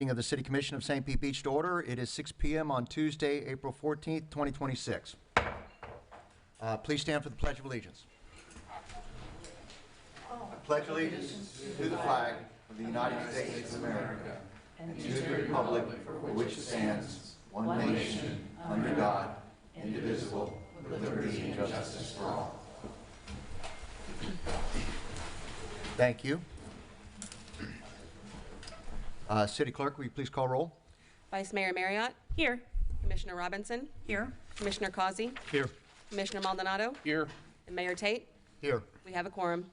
meeting of the City Commission of St. Pete Beach to order. It is 6 p.m. on Tuesday, April 14th, 2026. Please stand for the Pledge of Allegiance. I pledge allegiance to the flag of the United States of America and to the republic for which it stands, one nation, under God, indivisible, with liberty and justice for all. Thank you. City Clerk, will you please call roll? Vice Mayor Marriott. Here. Commissioner Robinson. Here. Commissioner Causey. Here. Commissioner Maldonado. Here. And Mayor Tate. Here. We have a quorum.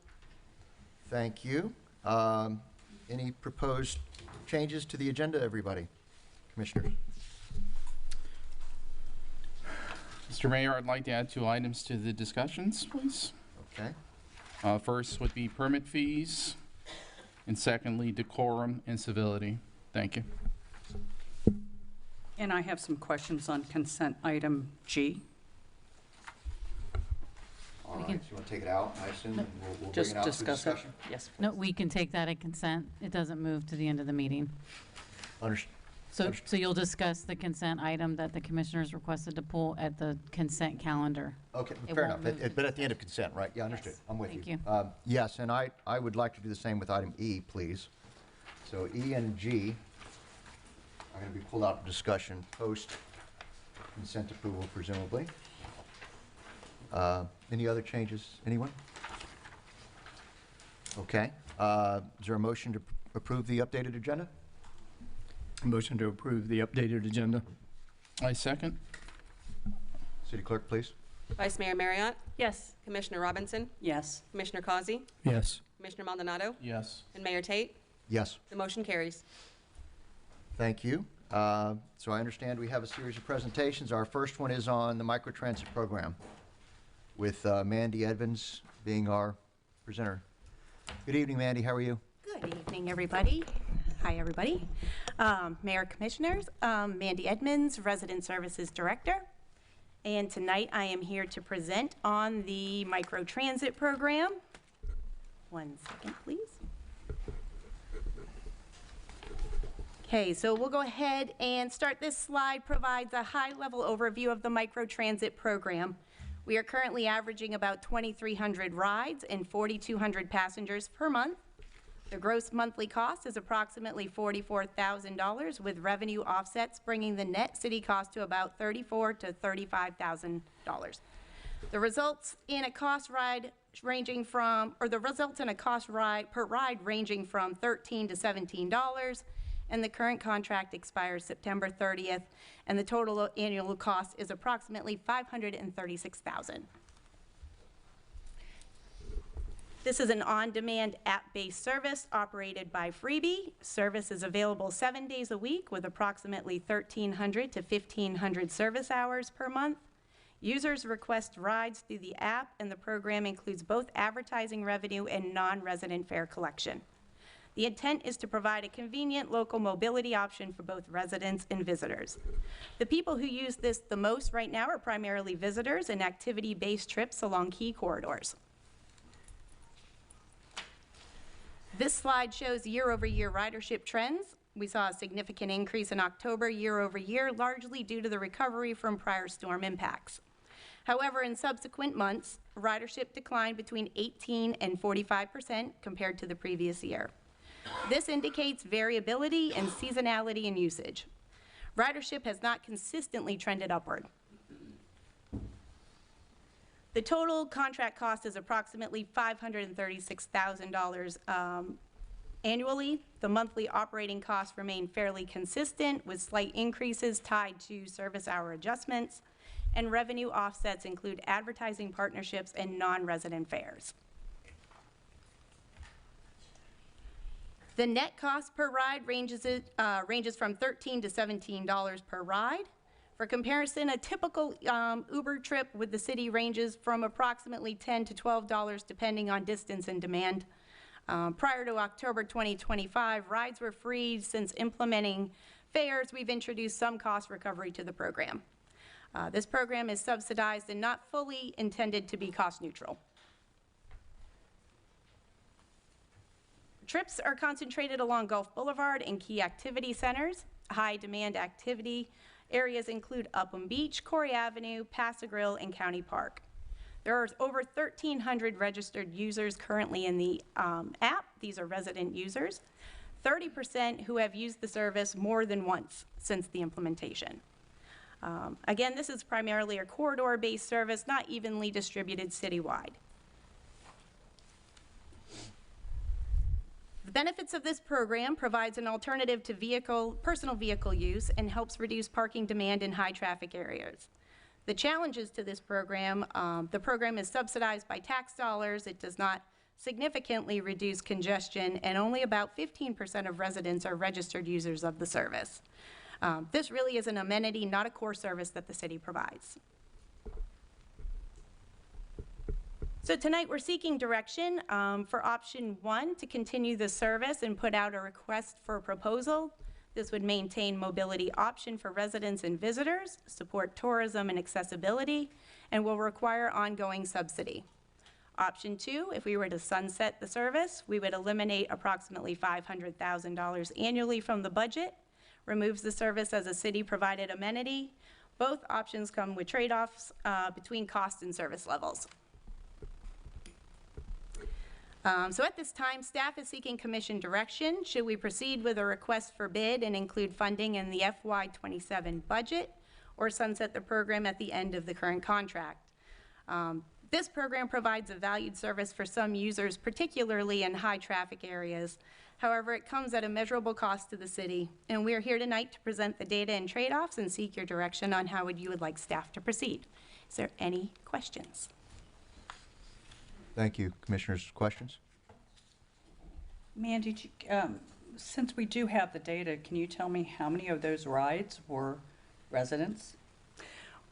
Thank you. Any proposed changes to the agenda, everybody? Commissioners? Mr. Mayor, I'd like to add 2 items to the discussions, please. Okay. First would be permit fees, and secondly, decorum and civility. Thank you. And I have some questions on consent item G. All right, so you want to take it out, I assume, and we'll bring Just it out for discuss it. discussion? Yes. No, we can take that at consent. It doesn't move to the end of the meeting. So you'll discuss the consent item that the commissioners requested to pull at the consent calendar. Okay, It fair won't enough. move. But at the end of consent, right? Yeah, understood. Yes. I'm with Thank you. you. Yes, and I would like to do the same with item E, please. So E and G are going to be pulled out for discussion post consent approval, presumably. Any other changes? Anyone? Okay. Is there a motion to approve the updated agenda? Motion to approve the updated agenda. I second. City Clerk, please. Vice Mayor Marriott. Yes. Commissioner Robinson. Yes. Commissioner Causey. Yes. Commissioner Maldonado. Yes. And Mayor Tate. Yes. The motion carries. Thank you. So I understand we have a series of presentations. Our first one is on the microtransit program with Mandy Edmonds being our presenter. Good evening, Mandy. How are you? Good evening, everybody. Hi, everybody. Mayor, Commissioners, Mandy Edmonds, Resident Services Director. And tonight I am here to present on the microtransit program. 1 second, please. Okay, so we'll go ahead and start. This slide provides a high-level overview of the microtransit program. We are currently averaging about 2,300 rides and 4,200 passengers per month. The gross monthly cost is approximately $44,000, with revenue offsets bringing the net city cost to about $34,000 to $35,000. The results in a cost ride ranging from, or the results in a cost ride per ride ranging from $13 to $17, and the current contract expires September 30th, and the total annual cost is approximately $536,000. This is an on-demand app-based service operated by Freebie. Service is available 7 days a week with approximately 1,300 to 1,500 service hours per month. Users request rides through the app, and the program includes both advertising revenue and non-resident fare collection. The intent is to provide a convenient local mobility option for both residents and visitors. The people who use this the most right now are primarily visitors and activity-based trips along key corridors. This slide shows year-over-year ridership trends. We saw a significant increase in October year-over-year, largely due to the recovery from prior storm impacts. However, in subsequent months, ridership declined between 18% and 45% compared to the previous year. This indicates variability and seasonality in usage. Ridership has not consistently trended upward. The total contract cost is approximately $536,000 annually. The monthly operating costs remain fairly consistent, with slight increases tied to service hour adjustments, and revenue offsets include advertising partnerships and non-resident fares. The net cost per ride ranges from $13 to $17 per ride. For comparison, a typical Uber trip with the city ranges from approximately $10 to $12 depending on distance and demand. Prior to October 2025, rides were free. Since implementing fares, we've introduced some cost recovery to the program. This program is subsidized and not fully intended to be cost neutral. Trips are concentrated along Gulf Boulevard and key activity centers. High-demand activity areas include Upland Beach, Corey Avenue, Paso Grill, and County Park. There are over 1,300 registered users currently in the app. These are resident users. 30% who have used the service more than once since the implementation. Again, this is primarily a corridor-based service, not evenly distributed citywide. The benefits of this program provides an alternative to personal vehicle use and helps reduce parking demand in high-traffic areas. The challenges to this program, the program is subsidized by tax dollars. It does not significantly reduce congestion, and only about 15% of residents are registered users of the service. This really is an amenity, not a core service that the city provides. So tonight, we're seeking direction for option 1 to continue the service and put out a request for a proposal. This would maintain mobility option for residents and visitors, support tourism and accessibility, and will require ongoing subsidy. Option 2, if we were to sunset the service, we would eliminate approximately $500,000 annually from the budget, removes the service as a city-provided amenity. Both options come with trade-offs between cost and service levels. So at this time, staff is seeking commission direction. Should we proceed with a request for bid and include funding in the FY27 budget, or sunset the program at the end of the current contract? This program provides a valued service for some users, particularly in high-traffic areas. However, it comes at a measurable cost to the city, and we are here tonight to present the data and trade-offs and seek your direction on how you would like staff to proceed. Is there any questions? Thank you. Commissioners, questions? Mandy, since we do have the data, can you tell me how many of those rides were residents?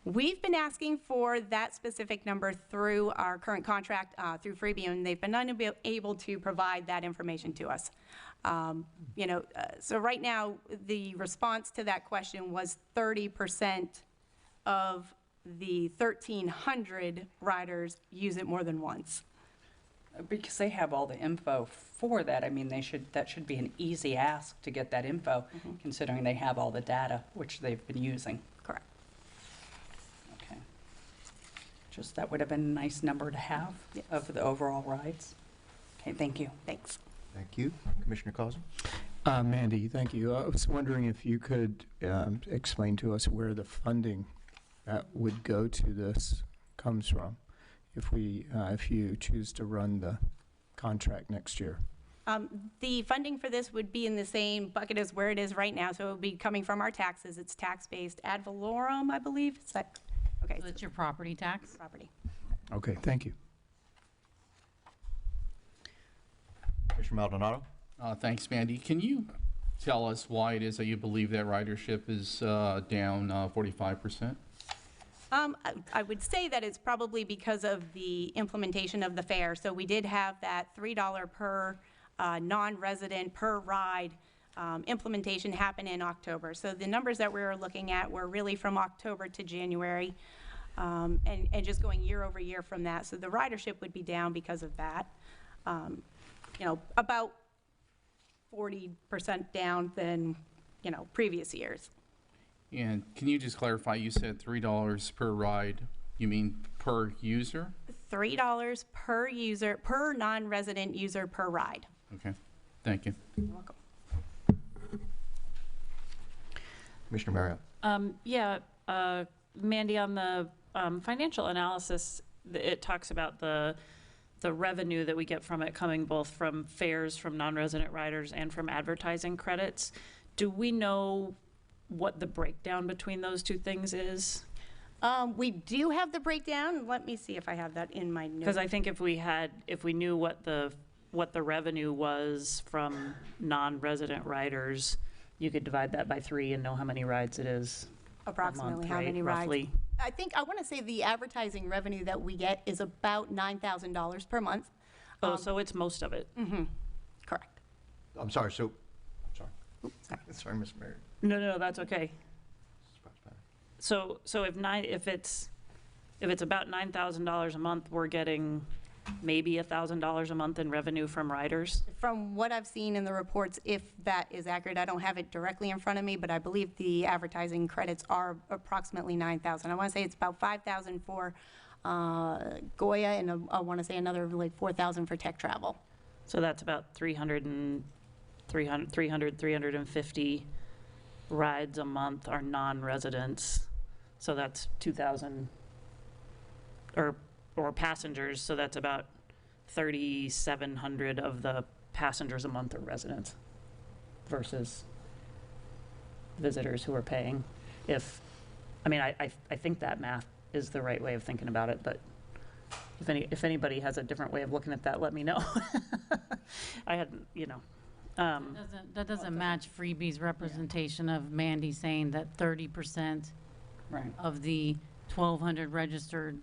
We've been asking for that specific number through our current contract through Freebie, and they've been unable to provide that information to us. So right now, the response to that question was 30% of the 1,300 riders use it more than once. Because they have all the info for that. I mean, that should be an easy ask to get that info, considering they have all the data, which they've been using. Correct. Okay. Just that would have been a nice number to have of the overall rides. Okay, thank you. Thanks. Thank you. Commissioner Causey? Mandy, thank you. I was wondering if you could explain to us where the funding that would go to this comes from, if you choose to run the contract next year. The funding for this would be in the same bucket as where it is right now, so it would be coming from our taxes. It's tax-based ad valorem, I believe. Is that, okay. So it's your property tax? Property. Okay, thank you. Commissioner Maldonado? Thanks, Mandy. Can you tell us why it is that you believe that ridership is down 45%? I would say that it's probably because of the implementation of the fare. So we did have that $3 per non-resident per ride implementation happen in October. So the numbers that we were looking at were really from October to January, and just going year over year from that. So the ridership would be down because of that. About 40% down than, previous years. And can you just clarify, you said $3 per ride, you mean per user? $3 per user, per non-resident user per ride. Okay, thank you. You're welcome. Commissioner Marriott? Mandy, on the financial analysis, it talks about the revenue that we get from it coming both from fares from non-resident riders and from advertising credits. Do we know what the breakdown between those two things is? We do have the breakdown. Let me see if I have that in my notes. Because I think if we knew what the revenue was from non-resident riders, you could divide that by 3 and know how many rides it is. Approximately a month, how right? many rides? Roughly. I want to say the advertising revenue that we get is about $9,000 per month. So it's most of it. Correct. I'm sorry, sorry, Ms. Marriott. No, that's okay. So if it's about $9,000 a month, we're getting maybe $1,000 a month in revenue from riders. From what I've seen in the reports, if that is accurate, I don't have it directly in front of me, but I believe the advertising credits are approximately 9,000. I want to say it's about 5,000 for Goya, and I want to say another like 4,000 for tech travel. So that's about 350 rides a month are non-residents. So that's 2,000, or passengers, so that's about 3,700 of the passengers a month are residents versus visitors who are paying. I think that math is the right way of thinking about it, but if anybody has a different way of looking at that, let me know. I hadn't, That doesn't match Freebie's representation of Mandy saying that 30% Right. of the 1,200 registered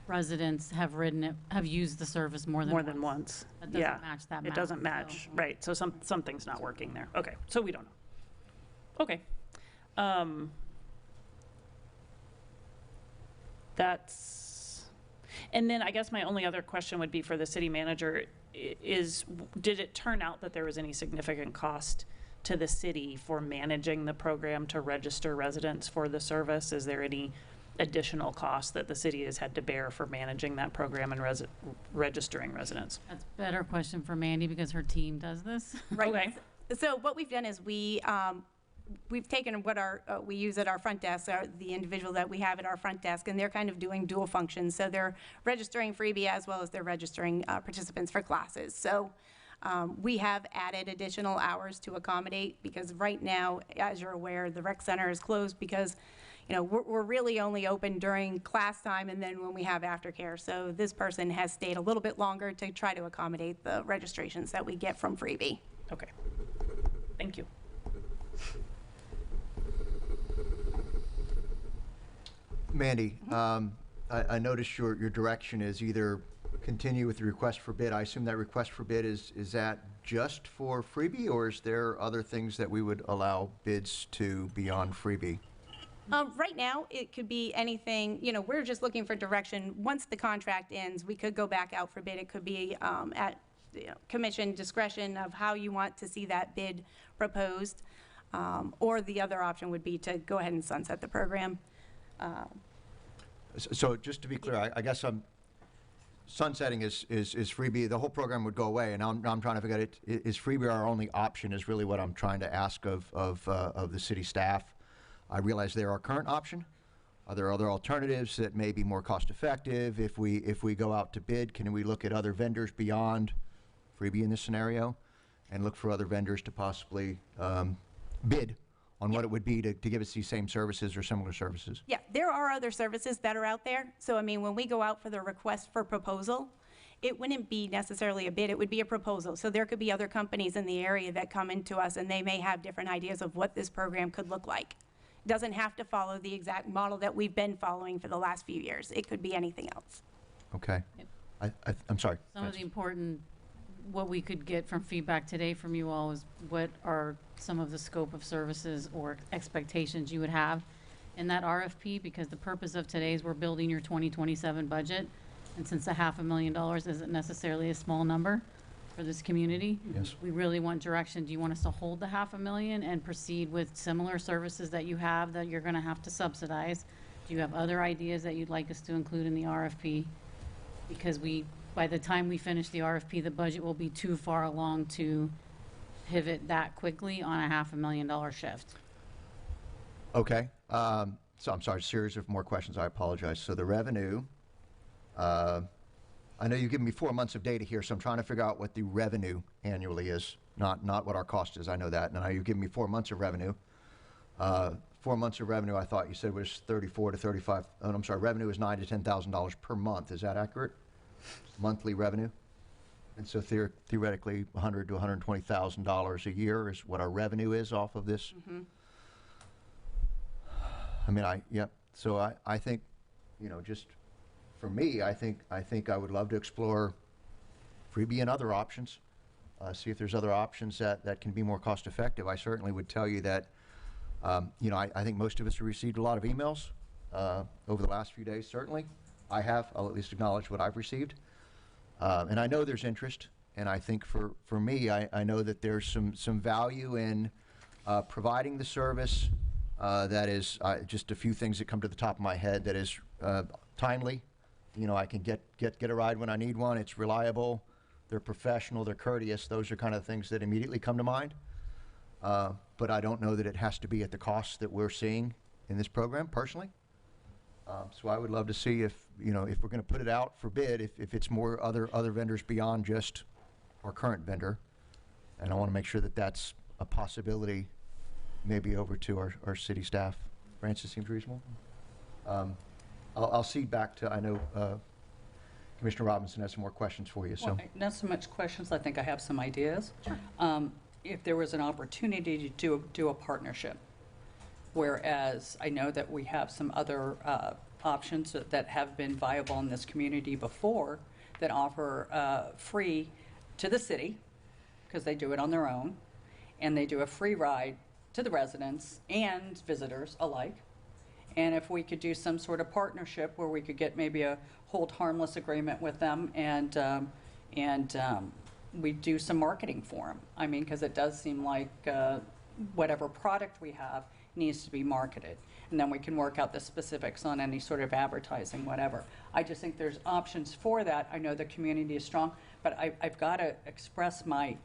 residents have used the service more than once. That Yeah. doesn't match that math. It doesn't match, so- right, so something's not working there. Okay, so we don't know. Okay. And then I guess my only other question would be for the city manager is, did it turn out that there was any significant cost to the city for managing the program to register residents for the service? Is there any additional cost that the city has had to bear for managing that program and registering residents? That's a better question for Mandy because her team does this. Right. Okay. So what we've done is we've taken what we use at our front desk, the individual that we have at our front desk, and they're kind of doing dual functions. So they're registering Freebie as well as they're registering participants for classes. So we have added additional hours to accommodate, because right now, as you're aware, the rec center is closed because, we're really only open during class time and then when we have aftercare. So this person has stayed a little bit longer to try to accommodate the registrations that we get from Freebie. Okay. Thank you. Mandy, I noticed your direction is either continue with the request for bid. I assume that request for bid is that just for Freebie, or is there other things that we would allow bids to beyond Freebie? Right now, it could be anything, we're just looking for direction. Once the contract ends, we could go back out for bid. It could be at commission discretion of how you want to see that bid proposed. Or the other option would be to go ahead and sunset the program. So just to be clear, I guess sunsetting is Freebie, the whole program would go away, and now I'm trying to figure out, is Freebie our only option, is really what I'm trying to ask of the city staff. I realize they're our current option. Are there other alternatives that may be more cost effective? If we go out to bid, can we look at other vendors beyond Freebie in this scenario and look for other vendors to possibly bid on what it would be to give us these same services or similar services? Yeah, there are other services that are out there. So, when we go out for the request for proposal, it wouldn't be necessarily a bid, it would be a proposal. So there could be other companies in the area that come into us and they may have different ideas of what this program could look like. It doesn't have to follow the exact model that we've been following for the last few years. It could be anything else. Okay. I'm sorry. Some of the important, what we could get from feedback today from you all is what are some of the scope of services or expectations you would have in that RFP, because the purpose of today is we're building your 2027 budget. And since $500,000 isn't necessarily a small number for this community, Yes. we really want direction. Do you want us to hold the $500,000 and proceed with similar services that you have that you're going to have to subsidize? Do you have other ideas that you'd like us to include in the RFP? Because by the time we finish the RFP, the budget will be too far along to pivot that quickly on a $500,000 shift. Okay. So I'm sorry, series of more questions. I apologize. So the revenue, I know you've given me 4 months of data here, so I'm trying to figure out what the revenue annually is, not what our cost is. I know that. And now you've given me 4 months of revenue. 4 months of revenue, I thought you said was 34 to 35. Oh, I'm sorry, revenue is $9,000 to $10,000 per month. Is that accurate? Monthly revenue? And so theoretically, $100,000 to $120,000 a year is what our revenue is off of this. Mm-hmm. So I think, just for me, I think I would love to explore Freebie and other options, see if there's other options that can be more cost effective. I certainly would tell you that, I think most of us have received a lot of emails over the last few days, certainly. I'll at least acknowledge what I've received. And I know there's interest, and I think for me, I know that there's some value in providing the service that is just a few things that come to the top of my head that is timely. You know, I can get a ride when I need one. It's reliable. They're professional. They're courteous. Those are kind of things that immediately come to mind. But I don't know that it has to be at the cost that we're seeing in this program, personally. So I would love to see if, you know, if we're going to put it out for bid, if it's more other vendors beyond just our current vendor. And I want to make sure that that's a possibility, maybe over to our city staff. Francis, seems reasonable? I'll cede back to, I know Commissioner Robinson has some more questions for you, so. Well, not so much questions, I think I have some ideas. If there was an opportunity to do a partnership, whereas I know that we have some other options that have been viable in this community before that offer free to the city, because they do it on their own, and they do a free ride to the residents and visitors alike. And if we could do some sort of partnership where we could get maybe a hold harmless agreement with them and we do some marketing for them. I mean, because it does seem like whatever product we have needs to be marketed. And then we can work out the specifics on any sort of advertising, whatever. I just think there's options for that. I know the community is strong, but I've got to express my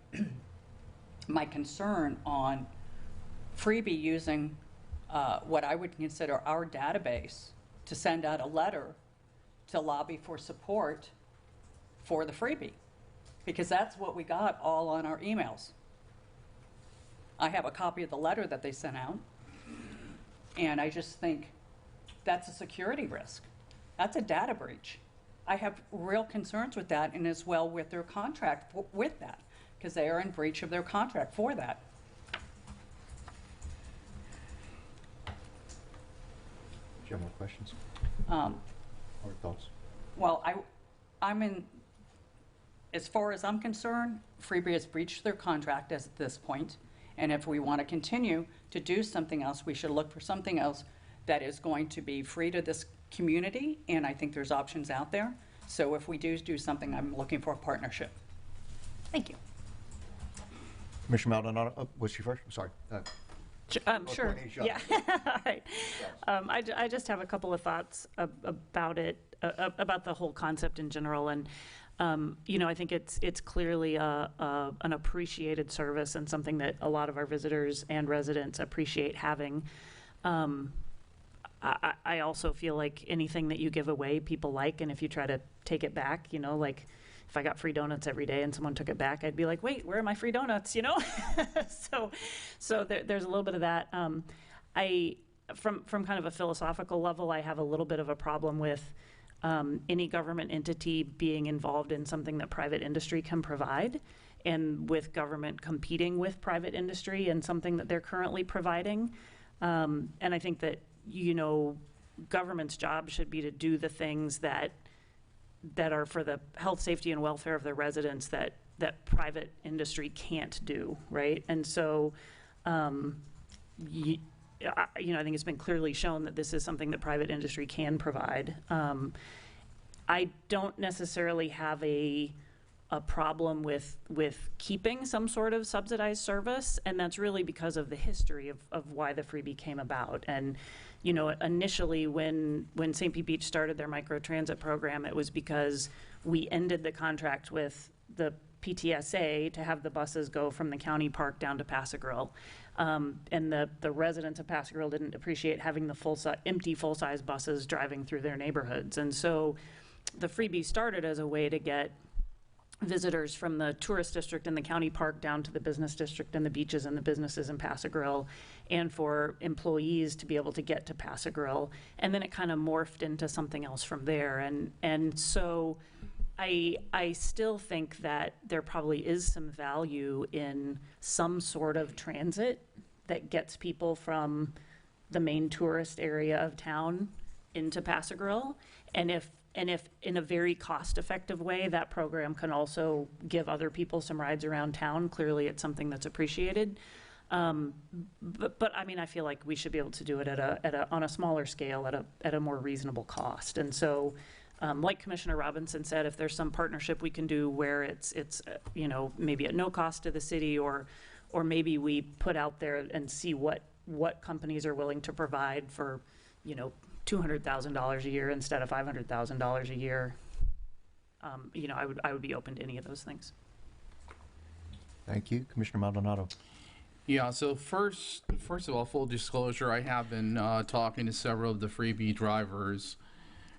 my concern on Freebie using what I would consider our database to send out a letter to lobby for support for the freebie, because that's what we got all on our emails. I have a copy of the letter that they sent out, and I just think that's a security risk. That's a data breach. I have real concerns with that, and as well with their contract with that, because they are in breach of their contract for that. Do you have more questions or thoughts? Well, I'm in, as far as I'm concerned, Freebie has breached their contract at this point, and if we want to continue to do something else, we should look for something else that is going to be free to this community, and I think there's options out there. So if we do something, I'm looking for a partnership. Thank you. Commissioner Maldonado, was she first? I'm sorry. Sure. Courtney, shut Yeah. All right. I just have a couple of thoughts about it, about the whole concept in general. And, you know, I think it's clearly an appreciated service and something that a lot of our visitors and residents appreciate having. I also feel like anything that you give away, people like, and if you try to take it back, you know, like if I got free donuts every day and someone took it back, I'd be like, wait, where are my free donuts, you know? So there's a little bit of that. From kind of a philosophical level, I have a little bit of a problem with any government entity being involved in something that private industry can provide, and with government competing with private industry in something that they're currently providing. And I think that, you know, government's job should be to do the things that are for the health, safety, and welfare of the residents that private industry can't do, right? And so, you know, I think it's been clearly shown that this is something that private industry can provide. I don't necessarily have a problem with keeping some sort of subsidized service, and that's really because of the history of why the freebie came about. And you know, initially when St. Pete Beach started their microtransit program, it was because we ended the contract with the PTSA to have the buses go from the county park down to Pass a Grill. And the residents of Pass a Grill didn't appreciate having the empty full-size buses driving through their neighborhoods. And so the freebie started as a way to get visitors from the tourist district and the county park down to the business district and the beaches and the businesses in Pass a Grill, and for employees to be able to get to Pass a Grill. And then it kind of morphed into something else from there. And so I still think that there probably is some value in some sort of transit that gets people from the main tourist area of town into Pass a Grill. And if in a very cost-effective way, that program can also give other people some rides around town, clearly it's something that's appreciated. But I mean, I feel like we should be able to do it on a smaller scale, at a more reasonable cost. And so like Commissioner Robinson said, if there's some partnership we can do where it's maybe at no cost to the city, or maybe we put out there and see what companies are willing to provide for, $200,000 a year instead of $500,000 a year. I would be open to any of those things. Thank you. Commissioner Maldonado. Yeah, so first of all, full disclosure, I have been talking to several of the freebie drivers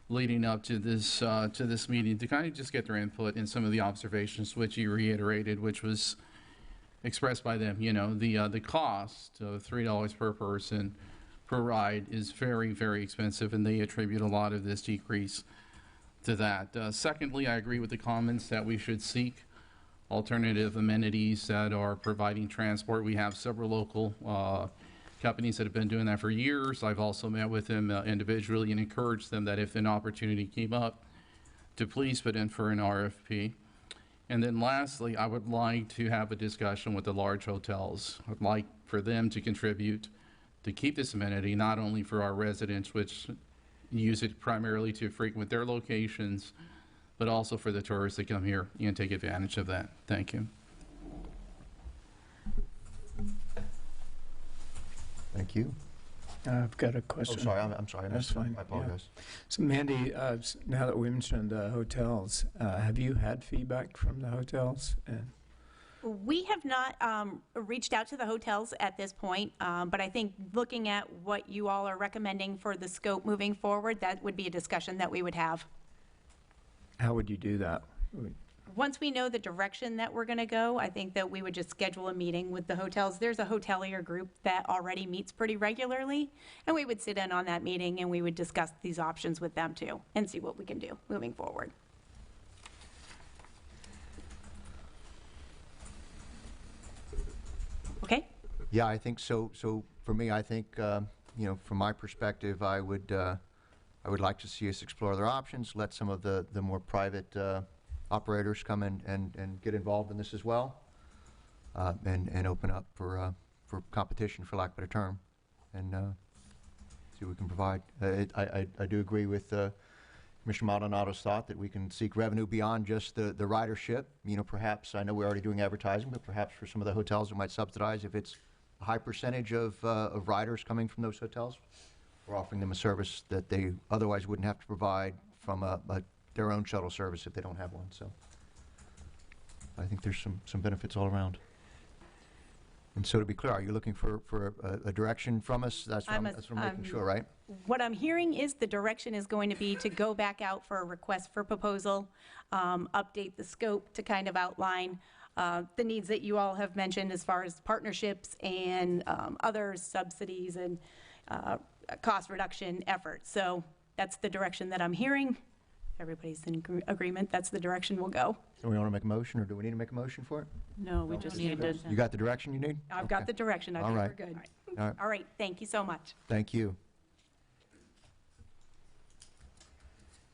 leading up to this meeting to kind of just get their input in some of the observations which you reiterated, which was expressed by them. The cost of $3 per person per ride is very, very expensive, and they attribute a lot of this decrease to that. Secondly, I agree with the comments that we should seek alternative amenities that are providing transport. We have several local companies that have been doing that for years. I've also met with them individually and encouraged them that if an opportunity came up, to please put in for an RFP. And then lastly, I would like to have a discussion with the large hotels. I'd like for them to contribute to keep this amenity, not only for our residents, which use it primarily to frequent their locations, but also for the tourists that come here and take advantage of that. Thank you. Thank you. I've got a Oh, question. sorry, I'm sorry. I That's missed it. fine, I apologize. So Mandy, now that we mentioned the hotels, have you had feedback from the hotels? And We have not reached out to the hotels at this point, but I think looking at what you all are recommending for the scope moving forward, that would be a discussion that we would have. how would you do that? Once we know the direction that we're going to go, I think that we would just schedule a meeting with the hotels. There's a hotelier group that already meets pretty regularly, and we would sit in on that meeting and we would discuss these options with them too and see what we can do moving forward. Okay? Yeah, I think so. So for me, I think, from my perspective, I would like to see us explore other options, let some of the more private operators come in and get involved in this as well, and open up for competition, for lack of a better term, and see what we can provide. I do agree with Commissioner Maldonado's thought that we can seek revenue beyond just the ridership. Perhaps, I know we're already doing advertising, but perhaps for some of the hotels we might subsidize if it's a high percentage of riders coming from those hotels. We're offering them a service that they otherwise wouldn't have to provide from their own shuttle service if they don't have one. So I think there's some benefits all around. And so to be clear, are you looking for a direction from us? That's what I'm making sure, right? What I'm hearing is the direction is going to be to go back out for a request for proposal, update the scope to kind of outline the needs that you all have mentioned as far as partnerships and other subsidies and cost reduction efforts. So that's the direction that I'm hearing. Everybody's in agreement. That's the direction we'll go. Do we want to make a motion, or do we need to make a motion for it? No, we just need a need to. motion. You got the direction you need? I've got the direction. I All think right. we're good. All right. All right. Thank you so much. Thank you.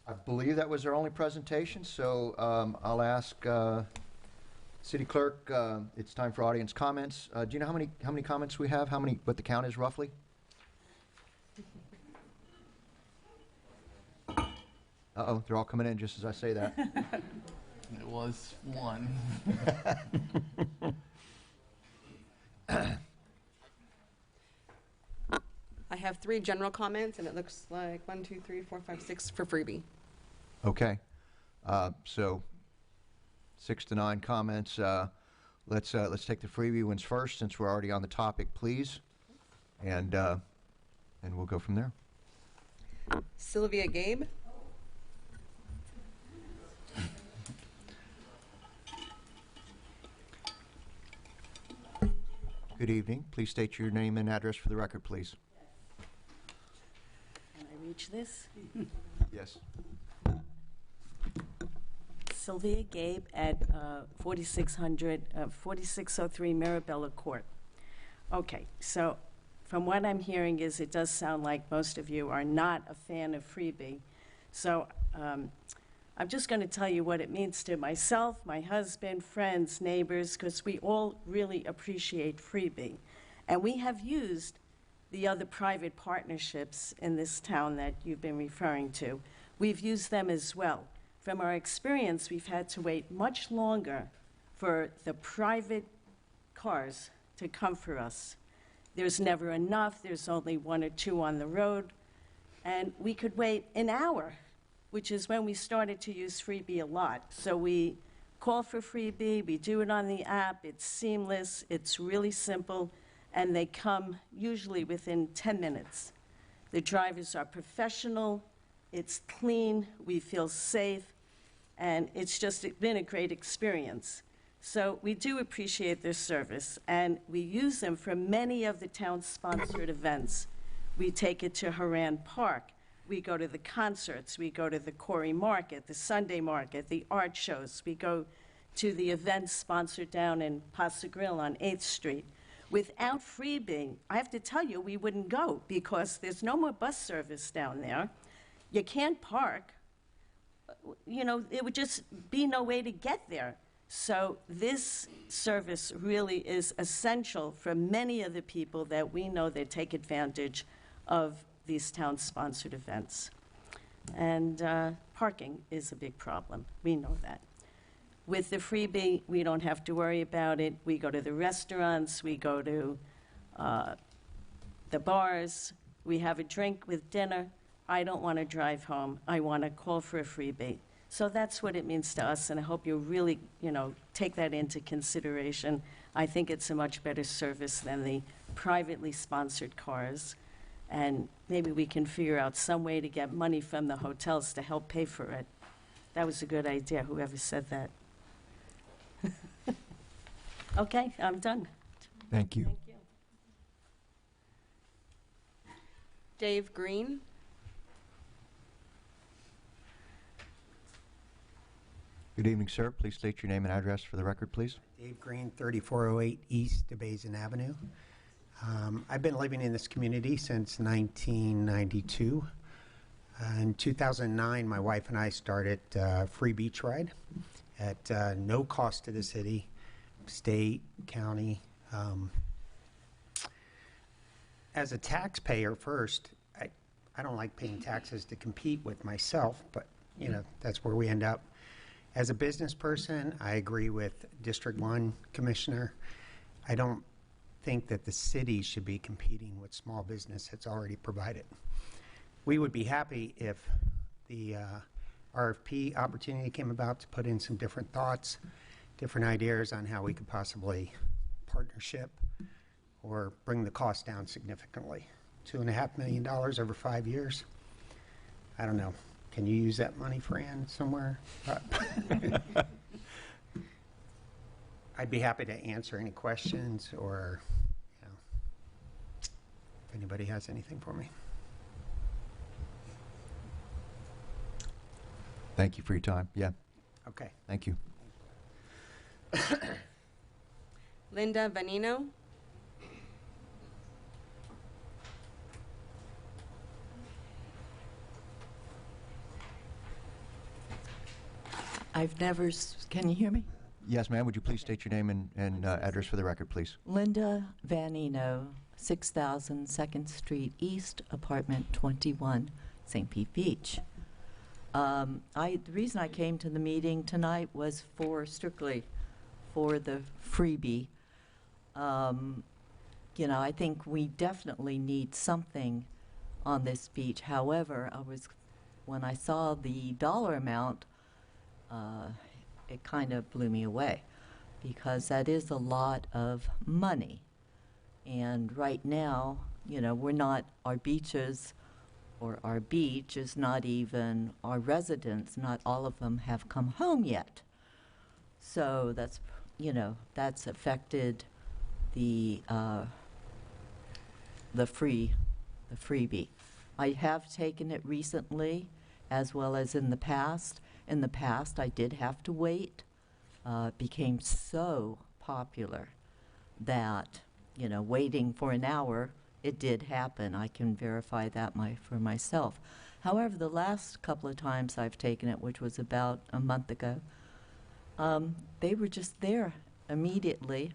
I believe that was our only presentation, so I'll ask City Clerk, it's time for audience comments. Do you know how many comments we have? What the count is roughly? Uh-oh, they're all coming in just as I say that. It was one. I have 3 general comments, and it looks like 1, 2, 3, 4, 5, 6 for freebie. Okay. So 6 to 9 comments. Let's take the freebie ones first, since we're already on the topic, please. And we'll go from there. Sylvia Gabe. Good evening. Please state your name and address for the record, please. Can I reach this? Yes. Sylvia Gabe at 4603 Marabella Court. Okay, so from what I'm hearing is it does sound like most of you are not a fan of freebie. So I'm just going to tell you what it means to myself, my husband, friends, neighbors, because we all really appreciate freebie. And we have used the other private partnerships in this town that you've been referring to. we've used them as well. From our experience, we've had to wait much longer for the private cars to come for us. There's never enough, there's only one or two on the road, and we could wait an hour, which is when we started to use Freebie a lot. So we call for Freebie, we do it on the app, it's seamless, it's really simple, and they come usually within 10 minutes. The drivers are professional, it's clean, we feel safe, and it's just been a great experience. So we do appreciate their service, and we use them for many of the town-sponsored events. We take it to Haran Park, we go to the concerts, we go to the Corey Market, the Sunday Market, the art shows, we go to the events sponsored down in Paso Grill on 8th Street. Without Freebie, I have to tell you, we wouldn't go because there's no more bus service down there. You can't park. You know, it would just be no way to get there. So this service really is essential for many of the people that we know that take advantage of these town-sponsored events. And parking is a big problem. We know that. With the Freebie, we don't have to worry about it. We go to the restaurants, we go to the bars, we have a drink with dinner. I don't want to drive home. I want to call for a Freebie. So that's what it means to us, and I hope you really, take that into consideration. I think it's a much better service than the privately sponsored cars, and maybe we can figure out some way to get money from the hotels to help pay for it. That was a good idea, whoever said that. Okay, I'm done. Thank you. Thank you. Dave Green. Good evening, sir. Please state your name and address for the record, please. Dave Green, 3408 East DeBasin Avenue. I've been living in this community since 1992. In 2009, my wife and I started Free Beach Ride at no cost to the city, state, county. As a taxpayer first, I don't like paying taxes to compete with myself, but that's where we end up. As a business person, I agree with District 1 Commissioner. I don't think that the city should be competing with small business that's already provided. We would be happy if the RFP opportunity came about to put in some different thoughts, different ideas on how we could possibly partnership or bring the cost down significantly. $2.5 million over 5 years. I don't know. Can you use that money, Fran, somewhere? I'd be happy to answer any questions or if anybody has anything for me. Thank you for your time. Yeah, Okay. thank you. Linda Vanino. I've never, can you hear me? Yes, ma'am. Would you please state your name and address for the record, please? Linda Vanino, 6000 2nd Street East, apartment 21, St. Pete Beach. The reason I came to the meeting tonight was strictly for the freebie. I think we definitely need something on this beach. However, when I saw the dollar amount, it kind of blew me away because that is a lot of money. And right now, our beaches or our beach is not even our residents, not all of them have come home yet. So that's affected the freebie. I have taken it recently as well as in the past. In the past, I did have to wait. It became so popular that, waiting for an hour, it did happen. I can verify that for myself. However, the last couple of times I've taken it, which was about a month ago, they were just there immediately.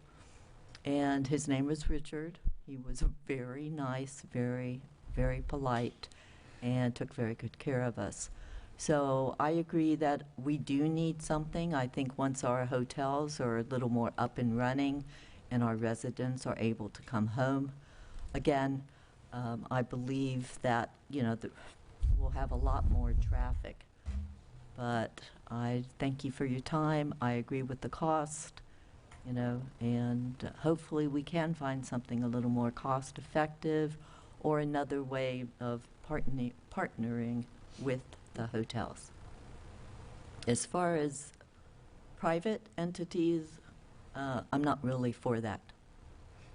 And his name was Richard. He was very nice, very, very polite, and took very good care of us. So I agree that we do need something. I think once our hotels are a little more up and running and our residents are able to come home again, I believe that, we'll have a lot more traffic. But I thank you for your time. I agree with the cost, and hopefully we can find something a little more cost-effective or another way of partnering with the hotels. As far as private entities, I'm not really for that.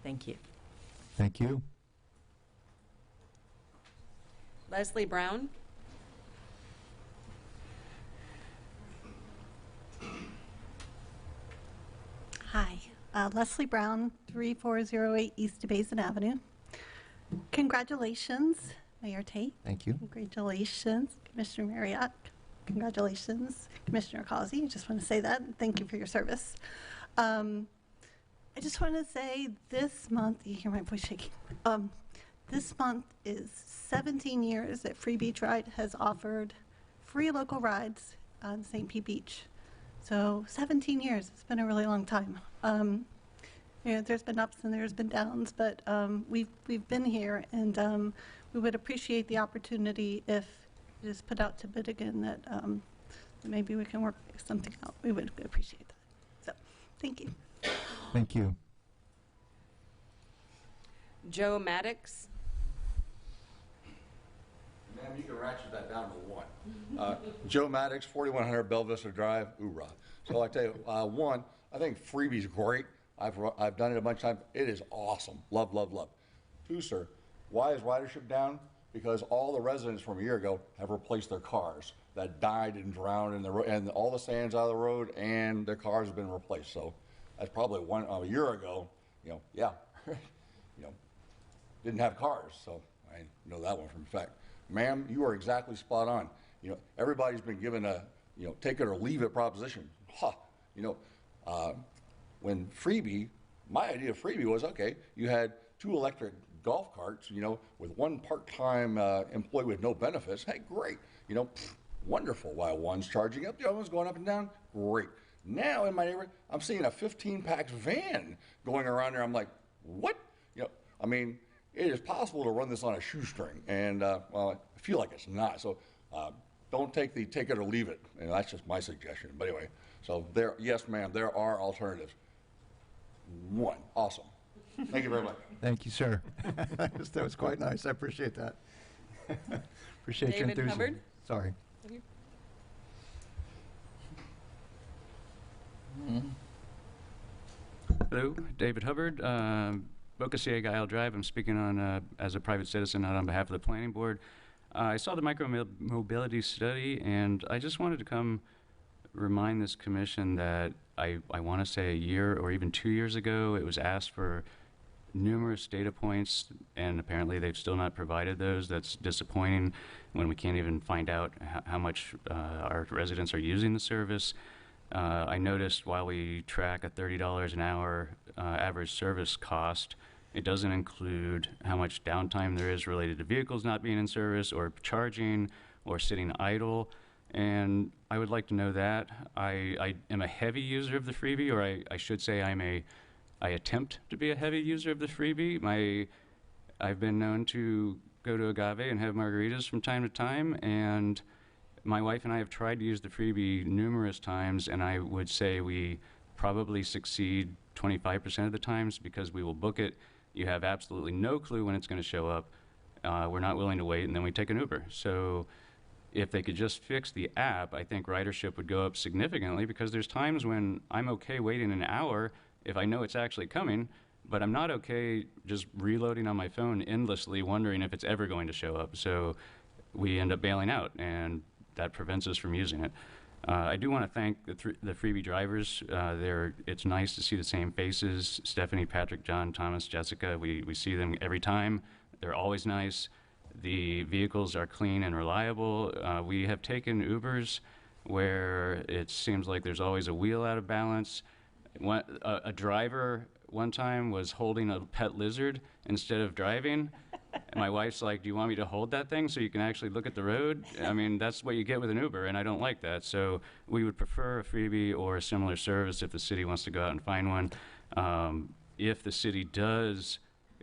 Thank you. Thank you. Leslie Brown? Hi, Leslie Brown, 3408 East Basin Avenue. Congratulations, Mayor Tate. Thank you. Congratulations, Commissioner Marriott. Congratulations, Commissioner Causey. I just want to say that. Thank you for your service. I just want to say this month, you hear my voice shaking. This month is 17 years that Free Beach Ride has offered free local rides on St. Pete Beach. So 17 years, it's been a really long time. There's been ups and there's been downs, but we've been here, and we would appreciate the opportunity if it is put out to bid again that maybe we can work something out. We would appreciate that. So, thank you. Thank you. Joe Maddox? Ma'am, you can ratchet that down to 1. Joe Maddox, 4100 Belle Vista Drive, Oorah. So I tell you, 1, I think Freebie's great. I've done it a bunch of times. It is awesome. Love, love, love. 2, sir, why is ridership down? Because all the residents from a year ago have replaced their cars that died and drowned in the road, and all the sand's out of the road, and their cars have been replaced. So that's probably a year ago. Yeah, didn't have cars. So I know that one from fact. Ma'am, you are exactly spot on. Everybody's been given a, take it or leave it proposition. When Freebie, my idea of Freebie was, okay, you had 2 electric golf carts, with 1 part-time employee with no benefits. Hey, great. Wonderful. While one's charging up, the other one's going up and down. Great. Now in my neighborhood, I'm seeing a 15-pack van going around there. I'm like, what? It is possible to run this on a shoestring, and well, I feel like it's not. So don't take it or leave it. And that's just my suggestion. But anyway, so yes, ma'am, there are alternatives. 1, awesome. Thank you very much. Thank you, sir. That was quite nice. I appreciate that. Appreciate your David enthusiasm. Hubbard? Sorry. Hello, David Hubbard, Boca Ciega Isle Drive. I'm speaking on as a private citizen, not on behalf of the planning board. I saw the micro-mobility study, and I just wanted to come remind this commission that I want to say a year or even 2 years ago, it was asked for numerous data points, and apparently they've still not provided those. That's disappointing when we can't even find out how much our residents are using the service. I noticed while we track a $30 an hour average service cost, it doesn't include how much downtime there is related to vehicles not being in service or charging or sitting idle. And I would like to know that. I am a heavy user of the freebie, or I should say I attempt to be a heavy user of the freebie. I've been known to go to Agave and have margaritas from time to time, and my wife and I have tried to use the freebie numerous times, and I would say we probably succeed 25% of the times because we will book it. You have absolutely no clue when it's going to show up. We're not willing to wait, and then we take an Uber. So if they could just fix the app, I think ridership would go up significantly, because there's times when I'm okay waiting an hour if I know it's actually coming, but I'm not okay just reloading on my phone endlessly wondering if it's ever going to show up. So we end up bailing out, and that prevents us from using it. I do want to thank the freebie drivers. It's nice to see the same faces: Stephanie, Patrick, John, Thomas, Jessica. We see them every time. They're always nice. The vehicles are clean and reliable. We have taken Ubers where it seems like there's always a wheel out of balance. A driver one time was holding a pet lizard instead of driving, And my wife's like, do you want me to hold that thing so you can actually look at the road? I mean, that's what you get with an Uber, and I don't like that. So we would prefer a freebie or a similar service if the city wants to go out and find one. If the city does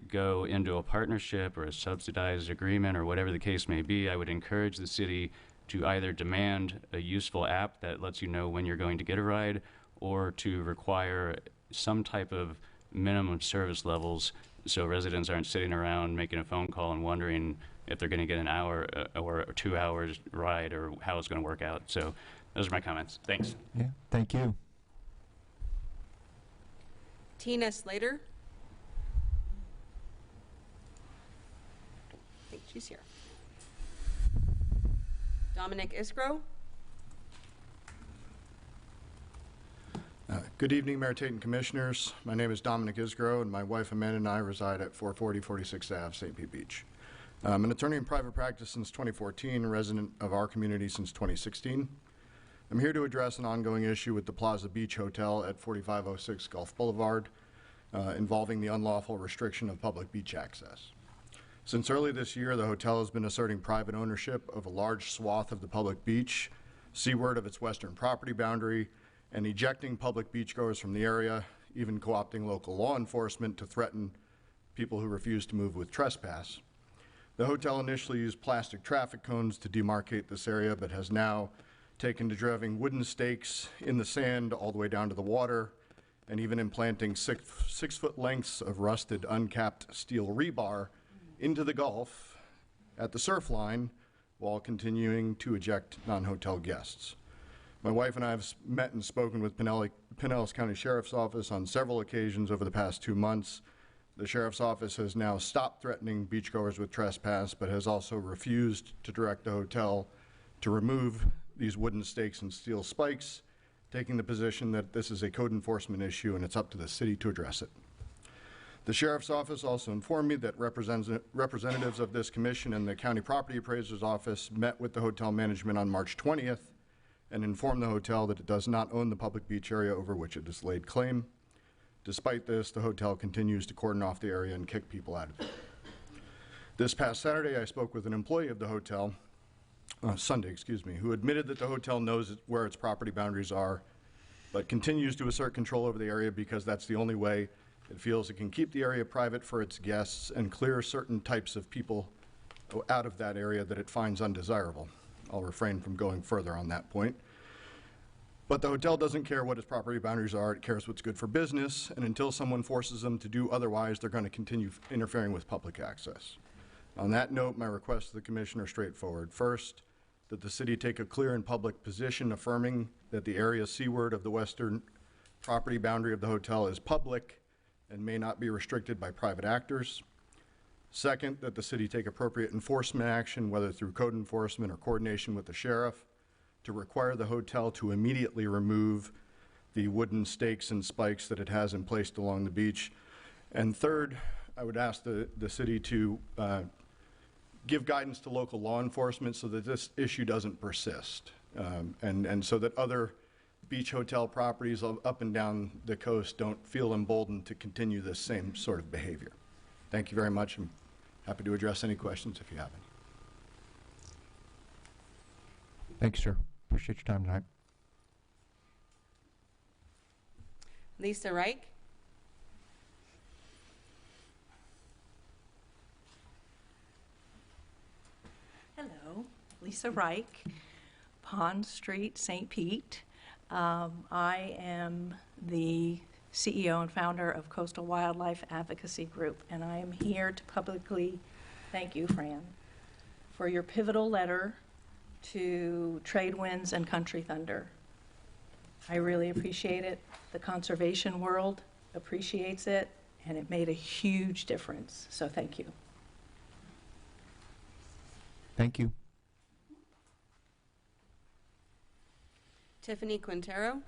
go into a partnership or a subsidized agreement or whatever the case may be, I would encourage the city to either demand a useful app that lets you know when you're going to get a ride, or to require some type of minimum service levels so residents aren't sitting around making a phone call and wondering if they're going to get an hour or 2 hours ride or how it's going to work out. So those are my comments. Thanks. Yeah, thank you. Tina Slater. I think she's here. Dominic Iskro. Good evening, Mayor Tate and Commissioners. My name is Dominic Isgro, and my wife Amanda and I reside at 440 46th Ave, St. Pete Beach. I'm an attorney in private practice since 2014, a resident of our community since 2016. I'm here to address an ongoing issue with the Plaza Beach Hotel at 4506 Gulf Boulevard involving the unlawful restriction of public beach access. Since early this year, the hotel has been asserting private ownership of a large swath of the public beach, seaward of its western property boundary, and ejecting public beachgoers from the area, even co-opting local law enforcement to threaten people who refuse to move with trespass. The hotel initially used plastic traffic cones to demarcate this area, but has now taken to driving wooden stakes in the sand all the way down to the water, and even implanting 6 foot lengths of rusted, uncapped steel rebar into the Gulf at the surf line while continuing to eject non-hotel guests. My wife and I have met and spoken with Pinellas County Sheriff's Office on several occasions over the past 2 months. The Sheriff's Office has now stopped threatening beachgoers with trespass, but has also refused to direct the hotel to remove these wooden stakes and steel spikes, taking the position that this is a code enforcement issue and it's up to the city to address it. The Sheriff's Office also informed me that representatives of this commission and the County Property Appraiser's Office met with the hotel management on March 20th and informed the hotel that it does not own the public beach area over which it has laid claim. Despite this, the hotel continues to cordon off the area and kick people out of it. This past Saturday, I spoke with an employee of the hotel, Sunday, excuse me, who admitted that the hotel knows where its property boundaries are, but continues to assert control over the area because that's the only way it feels it can keep the area private for its guests and clear certain types of people out of that area that it finds undesirable. I'll refrain from going further on that point. But the hotel doesn't care what its property boundaries are, it cares what's good for business, and until someone forces them to do otherwise, they're going to continue interfering with public access. On that note, my request to the Commission are straightforward. First, that the city take a clear and public position affirming that the area seaward of the western property boundary of the hotel is public and may not be restricted by private actors. Second, that the city take appropriate enforcement action, whether through code enforcement or coordination with the sheriff, to require the hotel to immediately remove the wooden stakes and spikes that it has in place along the beach. And third, I would ask the city to give guidance to local law enforcement so that this issue doesn't persist, and so that other beach hotel properties up and down the coast don't feel emboldened to continue this same sort of behavior. Thank you very much. I'm happy to address any questions if you have any. Thank you, sir. Appreciate your time tonight. Lisa Reich. Hello, Lisa Reich, Pond Street, St. Pete. I am the CEO and founder of Coastal Wildlife Advocacy Group, and I am here to publicly thank you, Fran, for your pivotal letter to Tradewinds and Country Thunder. I really appreciate it. The conservation world appreciates it, and it made a huge difference, so thank you. Thank you. Tiffany Quintero.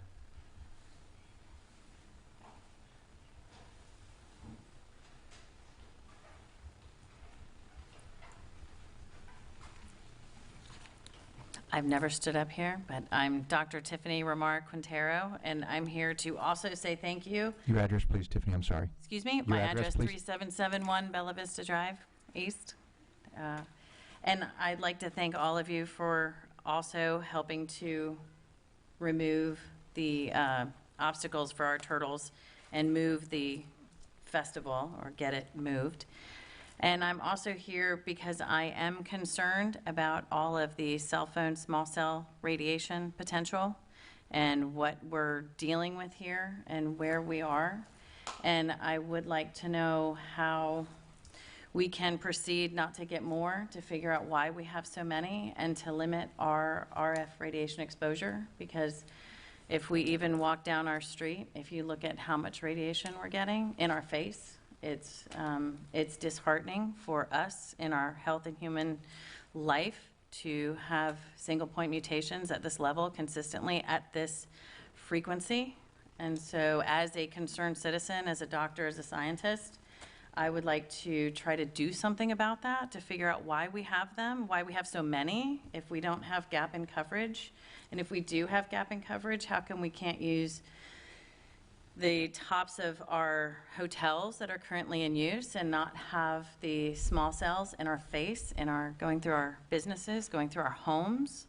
I've never stood up here, but I'm Dr. Tiffany Ramar Quintero, and I'm here to also say thank you. Your address, please, Tiffany. I'm sorry. Excuse me? Your My address, address, please. 3771 Bella Vista Drive, east. And I'd like to thank all of you for also helping to remove the obstacles for our turtles and move the festival, or get it moved. And I'm also here because I am concerned about all of the cell phone, small cell radiation potential and what we're dealing with here and where we are. And I would like to know how we can proceed not to get more, to figure out why we have so many, and to limit our RF radiation exposure. Because if we even walk down our street, if you look at how much radiation we're getting in our face, it's disheartening for us in our health and human life to have single point mutations at this level consistently at this frequency. And so as a concerned citizen, as a doctor, as a scientist, I would like to try to do something about that, to figure out why we have them, why we have so many, if we don't have gap in coverage. And if we do have gap in coverage, how come we can't use the tops of our hotels that are currently in use and not have the small cells in our face, going through our businesses, going through our homes?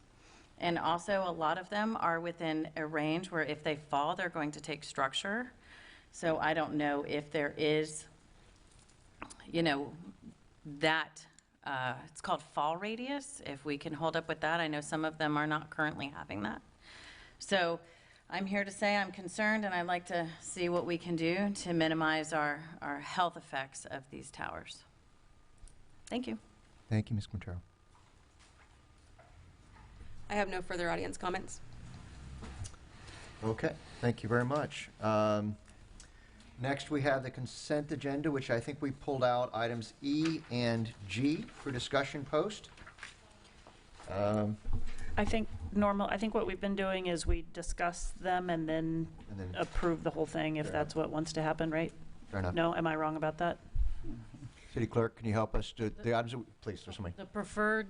And also, a lot of them are within a range where if they fall, they're going to take structure. So I don't know if there is, that, it's called fall radius, if we can hold up with that. I know some of them are not currently having that. So I'm here to say I'm concerned, and I'd like to see what we can do to minimize our health effects of these towers. Thank you. Thank you, Ms. Quintero. I have no further audience comments. Okay, thank you very much. Next, we have the consent agenda, which I think we pulled out items E and G for discussion post. I think what we've been doing is we discuss them and then approve the whole thing if that's what wants to happen, right? Fair enough. No, am I wrong about that? City Clerk, can you help us do the items? Please, there's somebody. The preferred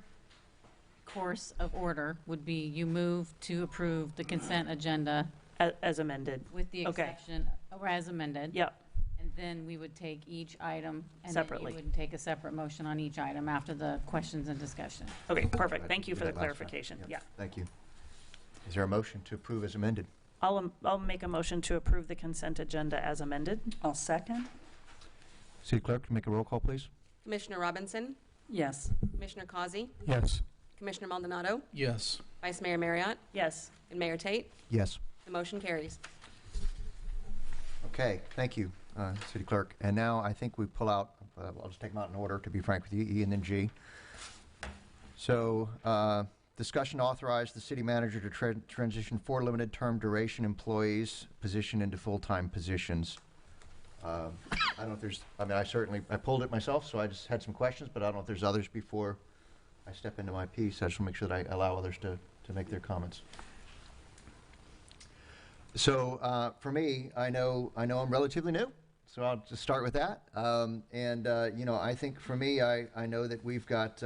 course of order would be you move to approve the consent agenda As amended. with the Okay. exception, or as amended. Yep. And then we would take each item. Separately. And then you would take a separate motion on each item after the questions and discussion. Okay, perfect. Thank you We for the did that last time. clarification. Yep, Yeah. Thank you. Is there a motion to approve as amended? I'll make a motion to approve the consent agenda as amended. I'll second. City Clerk, can you make a roll call, please? Commissioner Robinson, Yes. Commissioner Causey, Yes. Commissioner Maldonado, Yes. Vice Mayor Marriott, Yes. and Mayor Tate. Yes. The motion carries. Okay, thank you, City Clerk. And now I think we pull out, I'll just take them out in order, to be frank with you, E and then G. So, discussion to authorize the city manager to transition 4 limited-term duration employees position into full-time positions. I don't know if there's, I pulled it myself, so I just had some questions, but I don't know if there's others before I step into my piece. I just want to make sure that I allow others to make their comments. So for me, I know I'm relatively new, so I'll just start with that. I think for me, I know that we've got.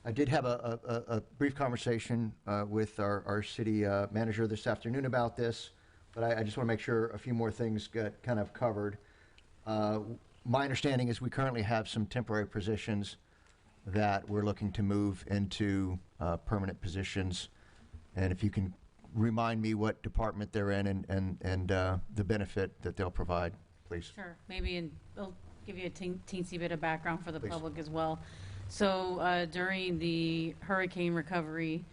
I did have a brief conversation with our city manager this afternoon about this, but I just want to make sure a few more things get kind of covered. My understanding is we currently have some temporary positions that we're looking to move into permanent positions, and if you can remind me what department they're in and the benefit that they'll provide, please. Sure, maybe I'll give you a teensy bit of background for the Please. public as well. So during the hurricane recovery,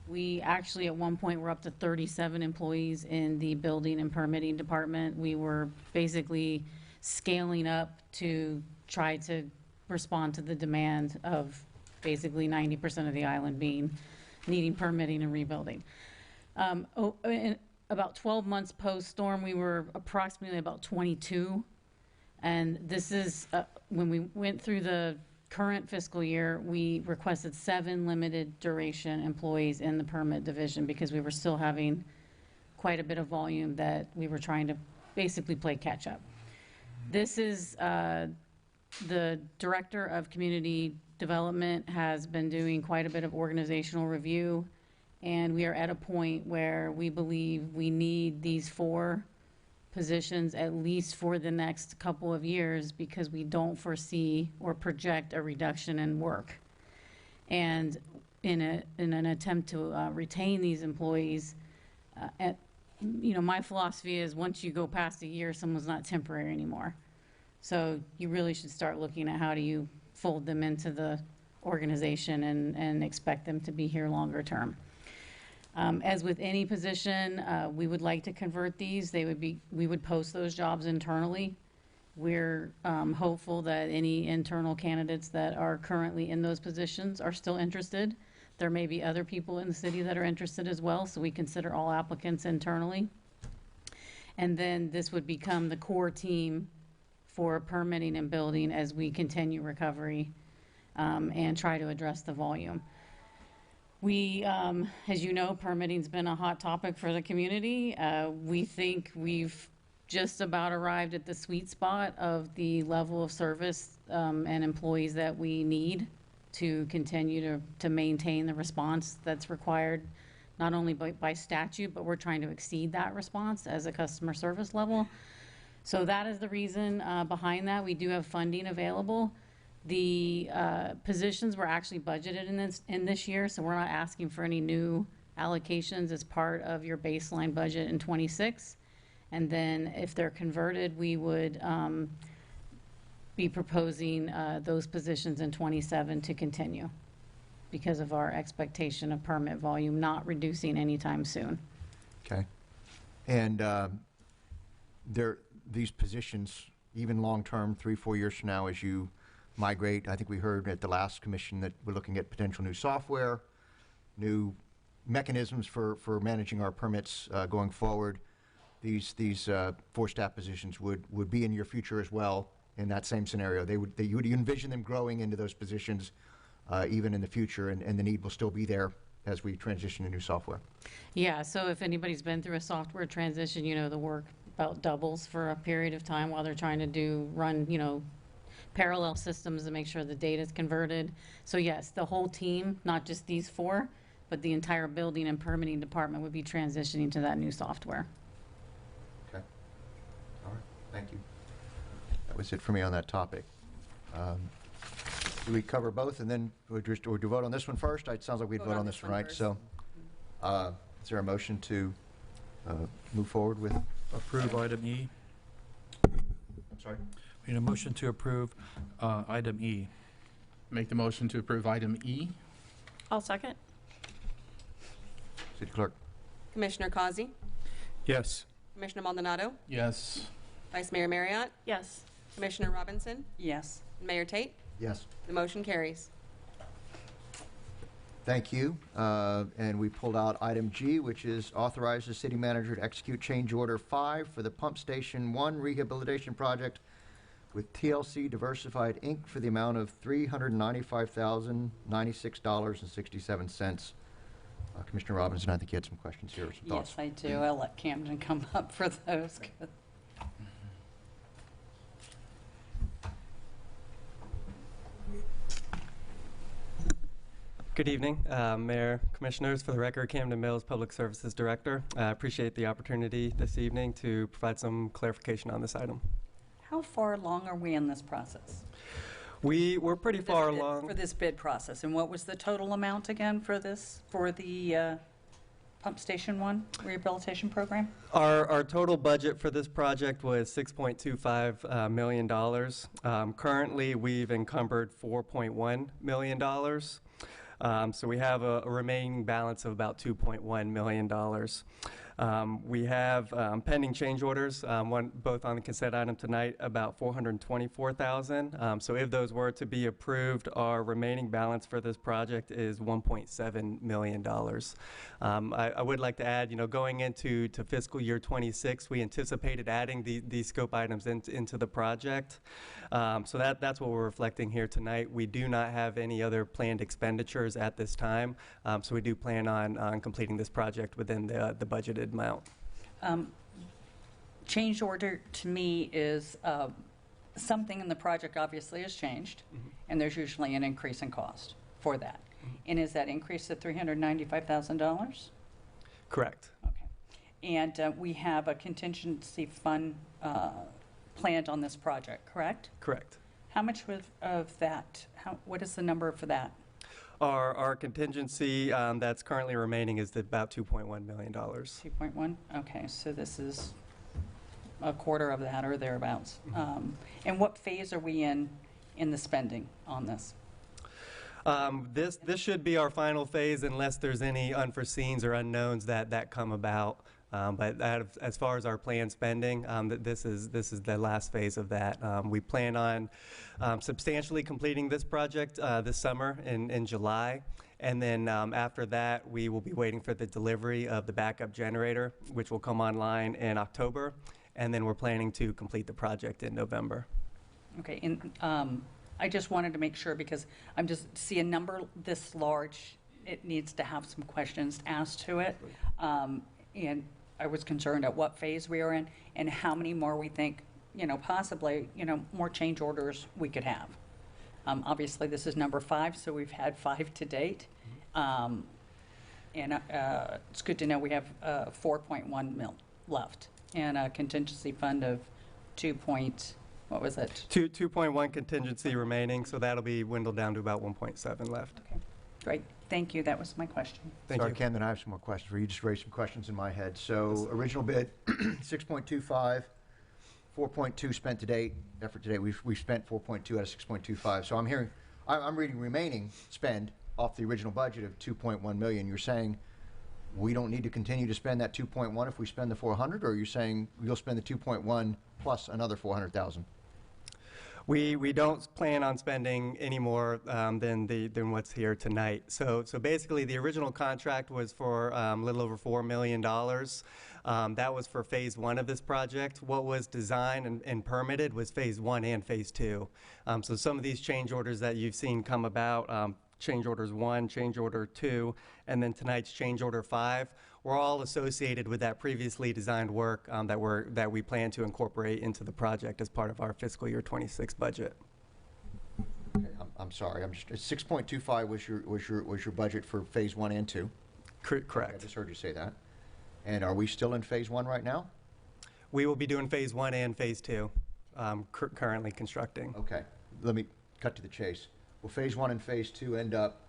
we actually at one point were up to 37 employees in the building and permitting department. We were basically scaling up to try to respond to the demand of basically 90% of the island needing permitting and rebuilding. In about 12 months post-storm, we were approximately about 22. And this is, when we went through the current fiscal year, we requested 7 limited duration employees in the permit division because we were still having quite a bit of volume that we were trying to basically play catch up. This is the director of community development has been doing quite a bit of organizational review, and we are at a point where we believe we need these 4 positions at least for the next couple of years because we don't foresee or project a reduction in work. And in an attempt to retain these employees, my philosophy is once you go past a year, someone's not temporary anymore. So you really should start looking at how do you fold them into the organization and expect them to be here longer term. As with any position, we would like to convert these. We would post those jobs internally. We're hopeful that any internal candidates that are currently in those positions are still interested. There may be other people in the city that are interested as well, so we consider all applicants internally. And then this would become the core team for permitting and building as we continue recovery and try to address the volume. We, as you know, permitting's been a hot topic for the community. We think we've just about arrived at the sweet spot of the level of service and employees that we need to continue to maintain the response that's required, not only by statute, but we're trying to exceed that response as a customer service level. So that is the reason behind that. We do have funding available. The positions were actually budgeted in this year, so we're not asking for any new allocations as part of your baseline budget in '26. And then if they're converted, we would be proposing those positions in '27 to continue because of our expectation of permit volume not reducing anytime soon. Okay. And these positions, even long-term, 3-4 years from now, as you migrate, I think we heard at the last commission that we're looking at potential new software, new mechanisms for managing our permits going forward. These 4 staff positions would be in your future as well in that same scenario. You would envision them growing into those positions even in the future, and the need will still be there as we transition to new software. Yeah, so if anybody's been through a software transition, the work about doubles for a period of time while they're trying to run, parallel systems to make sure the data is converted. So yes, the whole team, not just these 4, but the entire building and permitting department would be transitioning to that new software. Okay. All right. Thank you. That was it for me on that topic. Do we cover both and then or do we vote on this one first? It sounds like we'd vote on this one, right? first. So is there a motion to move forward with? Approve item E. I'm sorry? We need a motion to approve item E. Make the motion to approve item E. I'll second. City Clerk? Commissioner Causey, Yes. Commissioner Maldonado, Yes. Vice Mayor Marriott, Yes. Commissioner Robinson, Yes. and Mayor Tate. Yes. The motion carries. Thank you. And we pulled out item G, which is authorize the city manager to execute change order 5 for the Pump Station 1 rehabilitation project with TLC Diversified, Inc. for the amount of $395,096.67. Commissioner Robinson, I think you had some questions here or some thoughts. Yes, I do. I'll let Camden come up for those. Good evening, Mayor, Commissioners. For the record, Camden Mills, Public Services Director. I appreciate the opportunity this evening to provide some clarification on this item. How far along are we in this process? We're pretty far This bid- along. For this bid process, and what was the total amount again for the Pump Station 1 rehabilitation program? Our total budget for this project was $6.25 million. Currently, we've encumbered $4.1 million. So we have a remaining balance of about $2.1 million. We have pending change orders, both on the consent item tonight, about $424,000. So if those were to be approved, our remaining balance for this project is $1.7 million. I would like to add, going into fiscal year '26, we anticipated adding these scope items into the project. So that's what we're reflecting here tonight. We do not have any other planned expenditures at this time. So we do plan on completing this project within the budgeted amount. Change order to me is something in the project obviously has changed, and there's usually an increase in cost for that. And is that increase to $395,000? Correct. Okay. And we have a contingency fund planned on this project, correct? Correct. How much of that, what is the number for that? Our contingency that's currently remaining is about $2.1 million. 2.1? Okay, so this is a quarter of that or thereabouts. And what phase are we in the spending on this? This should be our final phase unless there's any unforeseens or unknowns that come about. But as far as our planned spending, this is the last phase of that. We plan on substantially completing this project this summer in July. And then after that, we will be waiting for the delivery of the backup generator, which will come online in October. And then we're planning to complete the project in November. Okay, and I just wanted to make sure because I'm just see a number this large, it needs to have some questions asked to it. And I was concerned at what phase we are in and how many more we think, possibly, more change orders we could have. Obviously, this is number 5, so we've had 5 to date. And it's good to know we have 4.1 mil left and a contingency fund of 2.1 contingency remaining, so that'll be dwindled down to about 1.7 left. Okay, great. Thank you. That was my question. Thank Sorry, you. Ken, then I have some more questions for you. Just raised some questions in my head. So original bid, 6.25, 4.2 spent to date, effort to date. We've spent 4.2 out of 6.25. So I'm reading remaining spend off the original budget of 2.1 million. You're saying we don't need to continue to spend that 2.1 if we spend the 400, or are you saying you'll spend the 2.1 plus another 400,000? We don't plan on spending any more than what's here tonight. So basically, the original contract was for a little over $4 million. That was for phase 1 of this project. What was designed and permitted was phase 1 and phase 2. So some of these change orders that you've seen come about, change orders 1, change order 2, and then tonight's change order 5, were all associated with that previously designed work that we plan to incorporate into the project as part of our fiscal year 26 budget. Okay, I'm sorry. 6.25 was your budget for phase 1 and 2. Correct. Okay, I just heard you say that. And are we still in phase 1 right now? We will be doing phase 1 and phase 2, currently constructing. Okay. Let me cut to the chase. Will phase 1 and phase 2 end up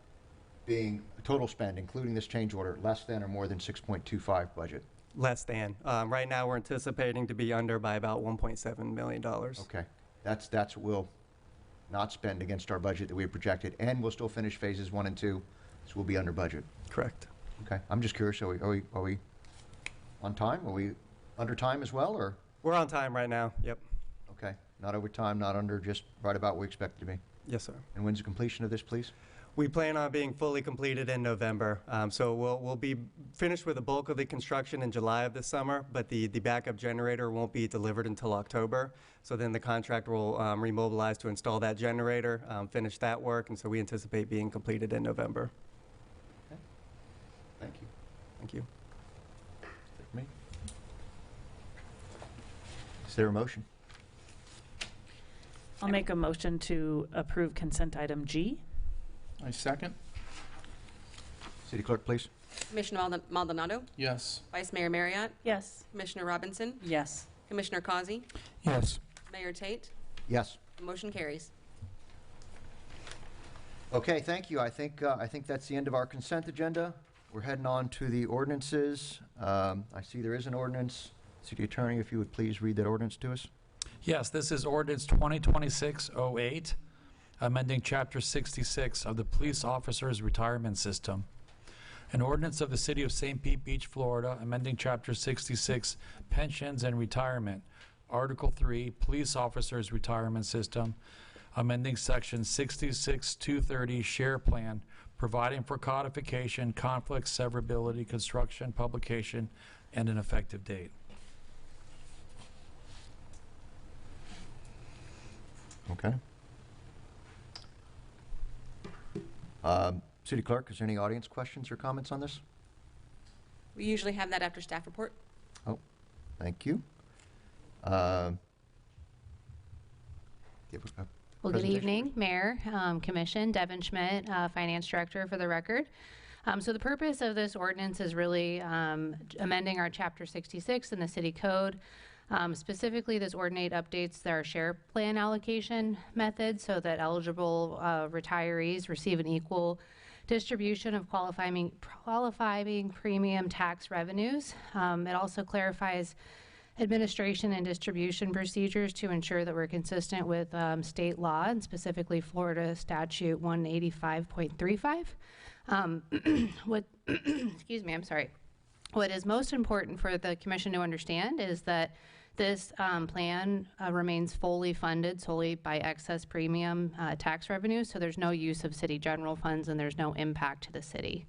being total spend, including this change order, less than or more than 6.25 budget? Less than. Right now, we're anticipating to be under by about $1.7 million. Okay. That's what we'll not spend against our budget that we have projected, and we'll still finish phases 1 and 2, so we'll be under budget. Correct. Okay. I'm just curious, are we on time? Are we under time as well, or? We're on time right now, yep. Okay. Not over time, not under, just right about what we expect it to be. Yes, sir. And when's the completion of this, please? We plan on being fully completed in November. So we'll be finished with the bulk of the construction in July of this summer, but the backup generator won't be delivered until October. So then the contractor will remobilize to install that generator, finish that work, and so we anticipate being completed in November. Okay. Thank you. Thank you. Me. Is there a motion? I'll make a motion to approve consent item G. I second. City Clerk, please. Commissioner Maldonado? Yes. Vice Mayor Marriott? Yes. Commissioner Robinson? Yes. Commissioner Causey? Yes. Mayor Tate? Yes. The motion carries. Okay, thank you. I think that's the end of our consent agenda. We're heading on to the ordinances. I see there is an ordinance. City Attorney, if you would please read that ordinance to us. Yes, this is ordinance 2026-08, amending Chapter 66 of the Police Officers Retirement System. An ordinance of the City of St. Pete Beach, Florida, amending Chapter 66, Pensions and Retirement, Article 3, Police Officers Retirement System, amending Section 66-230, Share Plan, providing for codification, conflict, severability, construction, publication, and an effective date. Okay. City Clerk, is there any audience questions or comments on this? We usually have that after staff report. Oh, thank you. Well, good Presentation, evening, Mayor, Commission. Devin Schmidt, Finance Director for the record. So the purpose of this ordinance is really amending our Chapter 66 in the City Code. Specifically, this ordinance updates our share plan allocation method so that eligible retirees receive an equal distribution of qualifying premium tax revenues. It also clarifies administration and distribution procedures to ensure that we're consistent with state law, and specifically Florida Statute 185.35. Excuse me, I'm sorry. What is most important for the commission to understand is that this plan remains fully funded solely by excess premium tax revenue, so there's no use of city general funds and there's no impact to the city.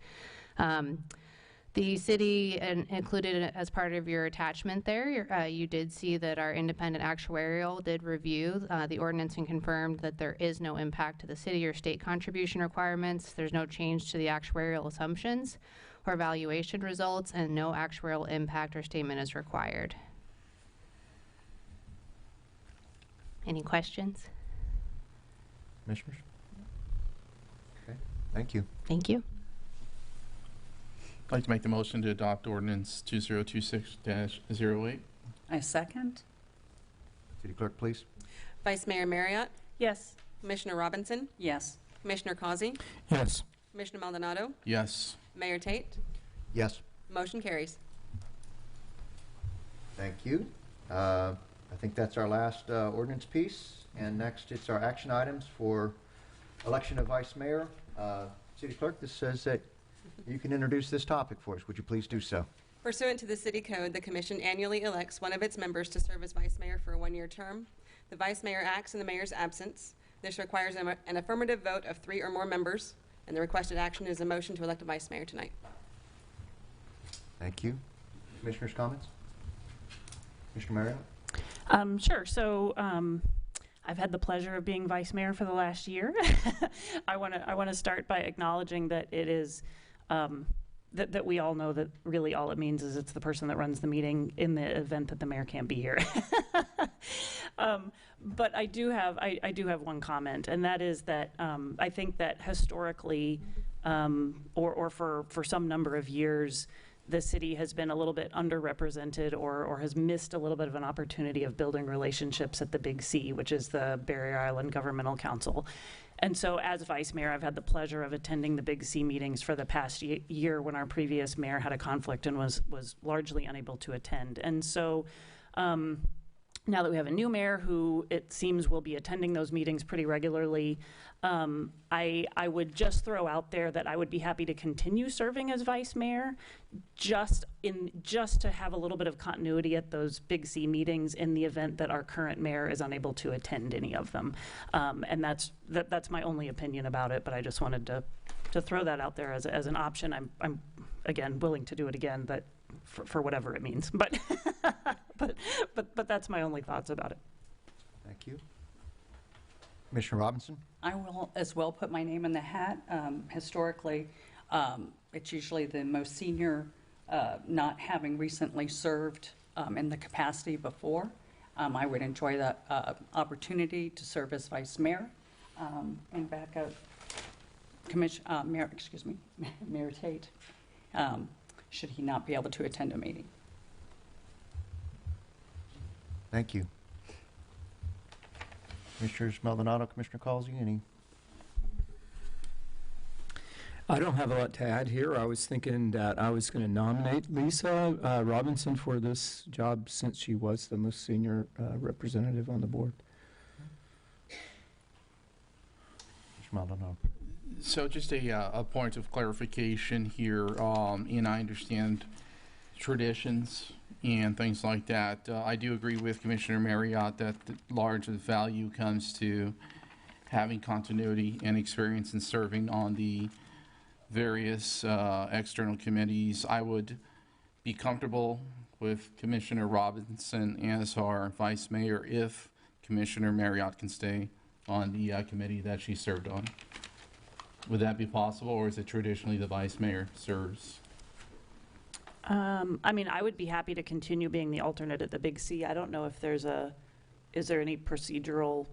The city included as part of your attachment there, you did see that our independent actuarial did review the ordinance and confirmed that there is no impact to the city or state contribution requirements. There's no change to the actuarial assumptions or valuation results, and no actuarial impact or statement is required. Any questions? Commissioners? Okay, thank you. Thank you. I'd like to make the motion to adopt ordinance 2026-08. I second. City Clerk, please. Vice Mayor Marriott, Yes. Commissioner Robinson, Yes. Commissioner Causey, Yes. Commissioner Maldonado, Yes. Mayor Tate. Yes. Motion carries. Thank you. I think that's our last ordinance piece. And next, it's our action items for election of vice mayor. City Clerk, this says that you can introduce this topic for us. Would you please do so? Pursuant to the City Code, the Commission annually elects one of its members to serve as vice mayor for a one-year term. The vice mayor acts in the mayor's absence. This requires an affirmative vote of 3 or more members, and the requested action is a motion to elect a vice mayor tonight. Thank you. Commissioners' comments? Commissioner Marriott? Sure. So I've had the pleasure of being vice mayor for the last year. I want to start by acknowledging that it is that we all know that really all it means is it's the person that runs the meeting in the event that the mayor can't be here. But I do have one comment, and that is that I think that historically, or for some number of years, the city has been a little bit underrepresented or has missed a little bit of an opportunity of building relationships at the Big C, which is the Barrier Island Governmental Council. And so as vice mayor, I've had the pleasure of attending the Big C meetings for the past year when our previous mayor had a conflict and was largely unable to attend. And so now that we have a new mayor who it seems will be attending those meetings pretty regularly, I would just throw out there that I would be happy to continue serving as vice mayor, just to have a little bit of continuity at those Big C meetings in the event that our current mayor is unable to attend any of them. And that's my only opinion about it, but I just wanted to throw that out there as an option. I'm again willing to do it again, but for whatever it means. But but that's my only thoughts about it. Thank you. Commissioner Robinson? I will as well put my name in the hat. Historically, it's usually the most senior, not having recently served in the capacity before. I would enjoy that opportunity to serve as vice mayor and back up Mayor Tate, should he not be able to attend a meeting. Thank you. Commissioners Maldonado, Commissioner Causey, any? I don't have a lot to add here. I was thinking that I was going to nominate Lisa Robinson for this job since she was the most senior representative on the board. Commissioner Maldonado. So just a point of clarification here, and I understand traditions and things like that. I do agree with Commissioner Marriott that the large value comes to having continuity and experience in serving on the various external committees. I would be comfortable with Commissioner Robinson as our vice mayor if Commissioner Marriott can stay on the committee that she served on. Would that be possible, or is it traditionally the vice mayor serves? I mean, I would be happy to continue being the alternate at the Big C. I don't know if is there any procedural?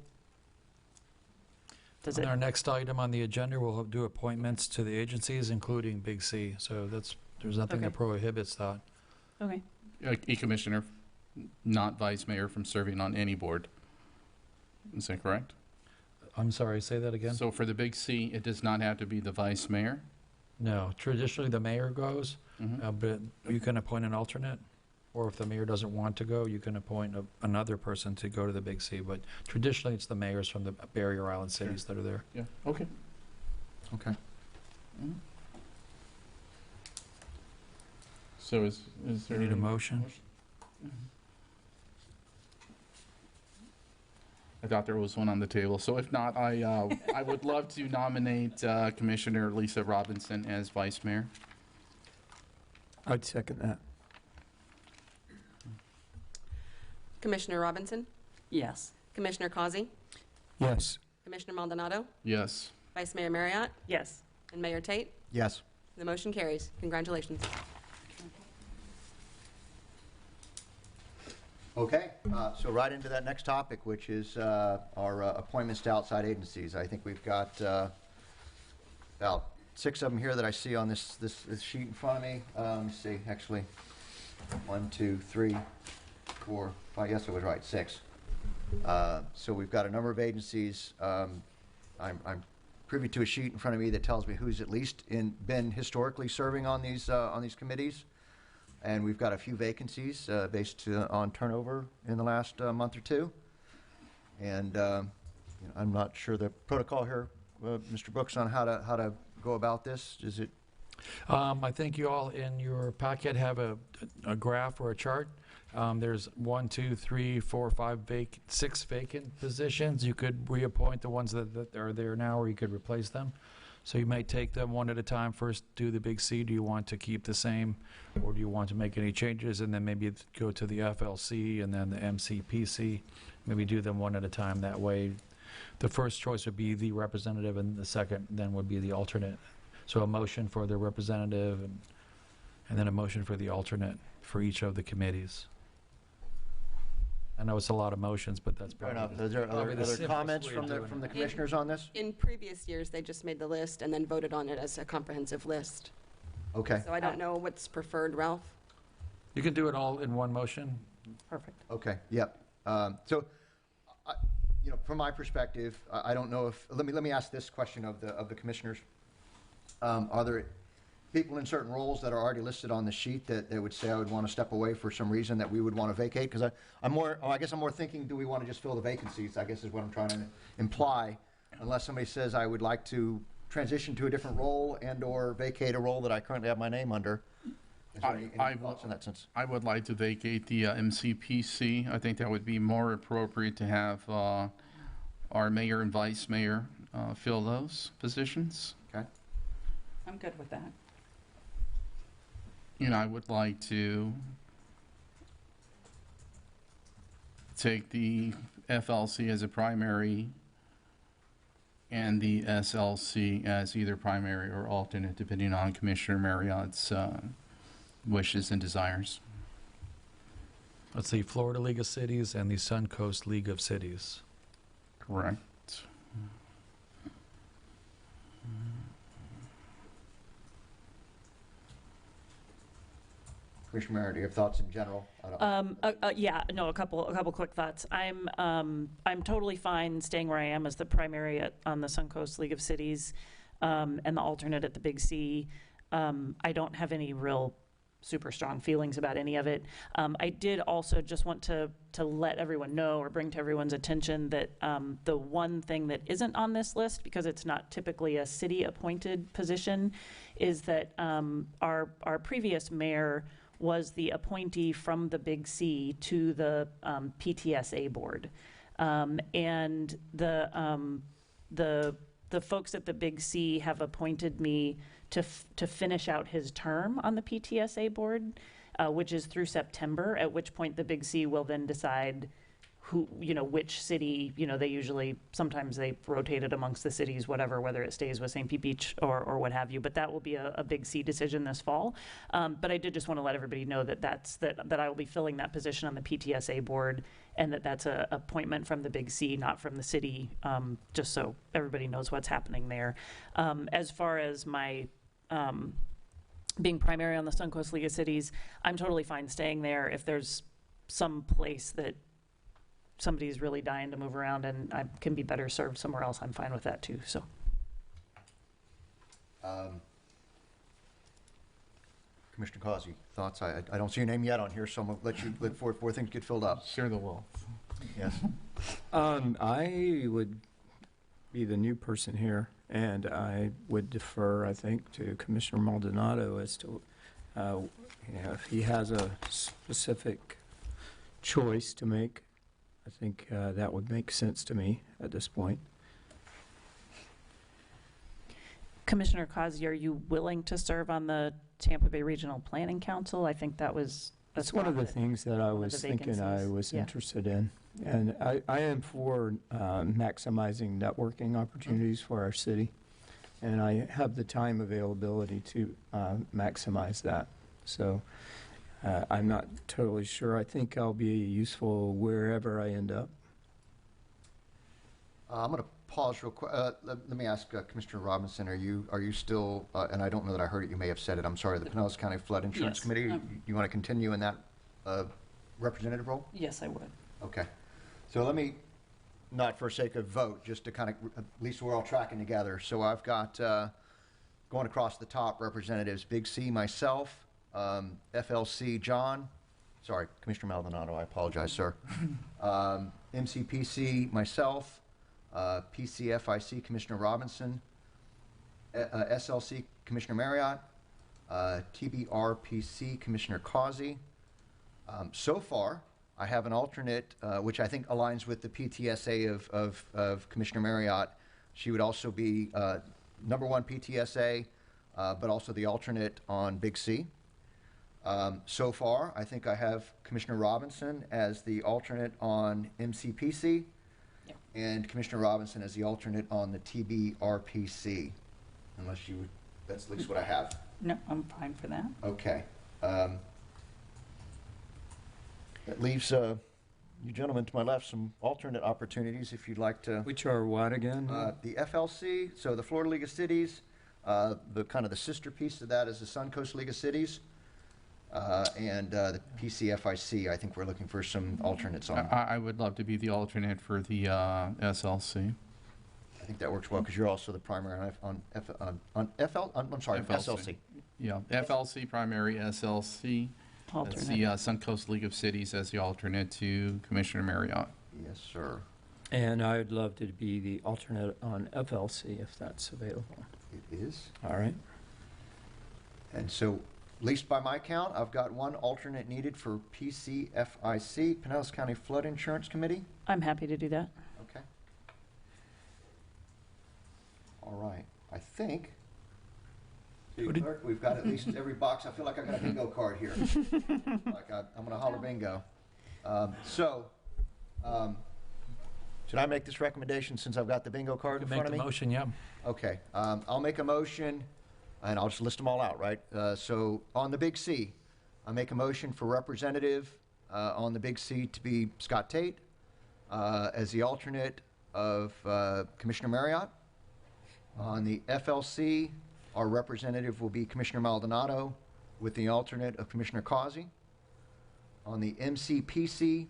does On it? our next item on the agenda, we'll do appointments to the agencies, including Big C. So there's nothing that Okay. prohibits that. Okay. A commissioner, not vice mayor, from serving on any board. Is that correct? I'm sorry, say that again? So for the Big C, it does not have to be the vice mayor? No, traditionally the mayor goes, Mhm. but you can appoint an alternate. Or if the mayor doesn't want to go, you can appoint another person to go to the Big C. But traditionally, it's the mayors from the barrier island cities that are there. Yeah, okay. Okay. So is there? Need a any- motion? I thought there was one on the table. So if not, I would love to nominate Commissioner Lisa Robinson as vice mayor. I'd second that. Commissioner Robinson? Yes. Commissioner Causey? Yes. Commissioner Maldonado? Yes. Vice Mayor Marriott? Yes. And Mayor Tate? Yes. The motion carries. Congratulations. Okay, so right into that next topic, which is our appointments to outside agencies. I think we've got about 6 of them here that I see on this sheet in front of me. Let me see, actually, 1, 2, 3, 4, 5, yes, I was right, 6. So we've got a number of agencies. I'm privy to a sheet in front of me that tells me who's at least been historically serving on these committees. And we've got a few vacancies based on turnover in the last month or two. And I'm not sure the protocol here, Mr. Brooks, on how to go about this. Is it? I think you all in your packet have a graph or a chart. There's 1, 2, 3, 4, 5, 6 vacant positions. You could reappoint the ones that are there now, or you could replace them. So you may take them one at a time. First, do the Big C. Do you want to keep the same, or do you want to make any changes? And then maybe go to the FLC and then the MCPC. Maybe do them one at a time. That way, the first choice would be the representative, and the second then would be the alternate. So a motion for the representative, and then a motion for the alternate for each of the committees. I know it's a lot of motions, but that's Fair probably enough. Are there probably the other simplest comments way from of the doing it. commissioners on this? In previous years, they just made the list and then voted on it as a comprehensive list. Okay. So I don't know what's preferred, Ralph. You can do it all in one motion. Perfect. Okay, yep. So, from my perspective, I don't know if, let me ask this question of the commissioners. Are there people in certain roles that are already listed on the sheet that they would say I would want to step away for some reason that we would want to vacate? Because I guess I'm more thinking, do we want to just fill the vacancies, I guess is what I'm trying to imply, unless somebody says I would like to transition to a different role and/or vacate a role that I currently have my name under. Is there any thoughts in that sense? I would like to vacate the MCPC. I think that would be more appropriate to have our mayor and vice mayor fill those positions. Okay. I'm good with that. I would like to take the FLC as a primary and the SLC as either primary or alternate, depending on Commissioner Marriott's wishes and desires. That's the Florida League of Cities and the Suncoast League of Cities. Correct. Commissioner Merritt, do you have thoughts in general? Yeah, no, a couple quick thoughts. I'm totally fine staying where I am as the primary on the Suncoast League of Cities, and the alternate at the Big C. I don't have any real super strong feelings about any of it. I did also just want to let everyone know, or bring to everyone's attention, that the one thing that isn't on this list, because it's not typically a city-appointed position, is that our previous mayor was the appointee from the Big C to the PTSA board. And the folks at the Big C have appointed me to finish out his term on the PTSA board, which is through September, at which point the Big C will then decide who, which city, they usually, sometimes they rotate it amongst the cities, whatever, whether it stays with St. Pete Beach or what have you. But that will be a Big C decision this fall. But I did just want to let everybody know that I will be filling that position on the PTSA board, and that's a appointment from the Big C, not from the city, just so everybody knows what's happening there. As far as my being primary on the Suncoast League of Cities, I'm totally fine staying there. If there's some place that somebody's really dying to move around and I can be better served somewhere else, I'm fine with that too, so. Commissioner Causey, thoughts? I don't see your name yet on here, so I'm going to let you let four things get filled up. Share the wealth. Yes. I would be the new person here, and I would defer, I think, to Commissioner Maldonado as to if he has a specific choice to make. I think that would make sense to me at this point. Commissioner Causey, are you willing to serve on the Tampa Bay Regional Planning Council? I think that was. That's one of the things that I was thinking I was interested in. And I am for maximizing networking opportunities for our city. And I have the time availability to maximize that. So I'm not totally sure. I think I'll be useful wherever I end up. I'm going to pause real quick. Let me ask Commissioner Robinson, are you still, and I don't know that I heard it, you may have said it, I'm sorry, the Pinellas County Flood Insurance Yes. Committee, you want to continue in that representative role? Yes, I would. Okay. So let me, not for sake of vote, just to kind of, at least we're all tracking together. So I've got, going across the top, representatives Big C, myself, FLC, John, sorry, Commissioner Maldonado, I apologize, sir. MCPC, myself, PCFIC, Commissioner Robinson, SLC, Commissioner Marriott, TBRPC, Commissioner Causey. So far, I have an alternate, which I think aligns with the PTSA of Commissioner Marriott. She would also be number one PTSA, but also the alternate on Big C. So far, I think I have Commissioner Robinson as the alternate on MCPC, and Commissioner Robinson as the alternate on the TBRPC, unless you, that's at least what I have. No, I'm fine for that. Okay. That leaves you gentlemen to my left some alternate opportunities if you'd like to. Which are what again? The FLC, so the Florida League of Cities, the kind of the sister piece of that is the Suncoast League of Cities, and the PCFIC. I think we're looking for some alternates on. I would love to be the alternate for the SLC. I think that works well because you're also the primary on SLC. Yeah, FLC primary, SLC. That's the Suncoast League of Cities as the alternate to Commissioner Marriott. Yes, sir. And I'd love to be the alternate on FLC if that's available. It is. All right. And so, at least by my count, I've got one alternate needed for PCFIC, Pinellas County Flood Insurance Committee. I'm happy to do that. Okay. All right. I think, City Clerk, we've got at least every box. I feel like I got a bingo card here. Like I'm going to holler bingo. Should I make this recommendation since I've got the bingo card in front of me? Make the motion, yeah. Okay. I'll make a motion, and I'll just list them all out, right? So on the Big C, I make a motion for representative on the Big C to be Scott Tate as the alternate of Commissioner Marriott. On the FLC, our representative will be Commissioner Maldonado with the alternate of Commissioner Causey. On the MCPC,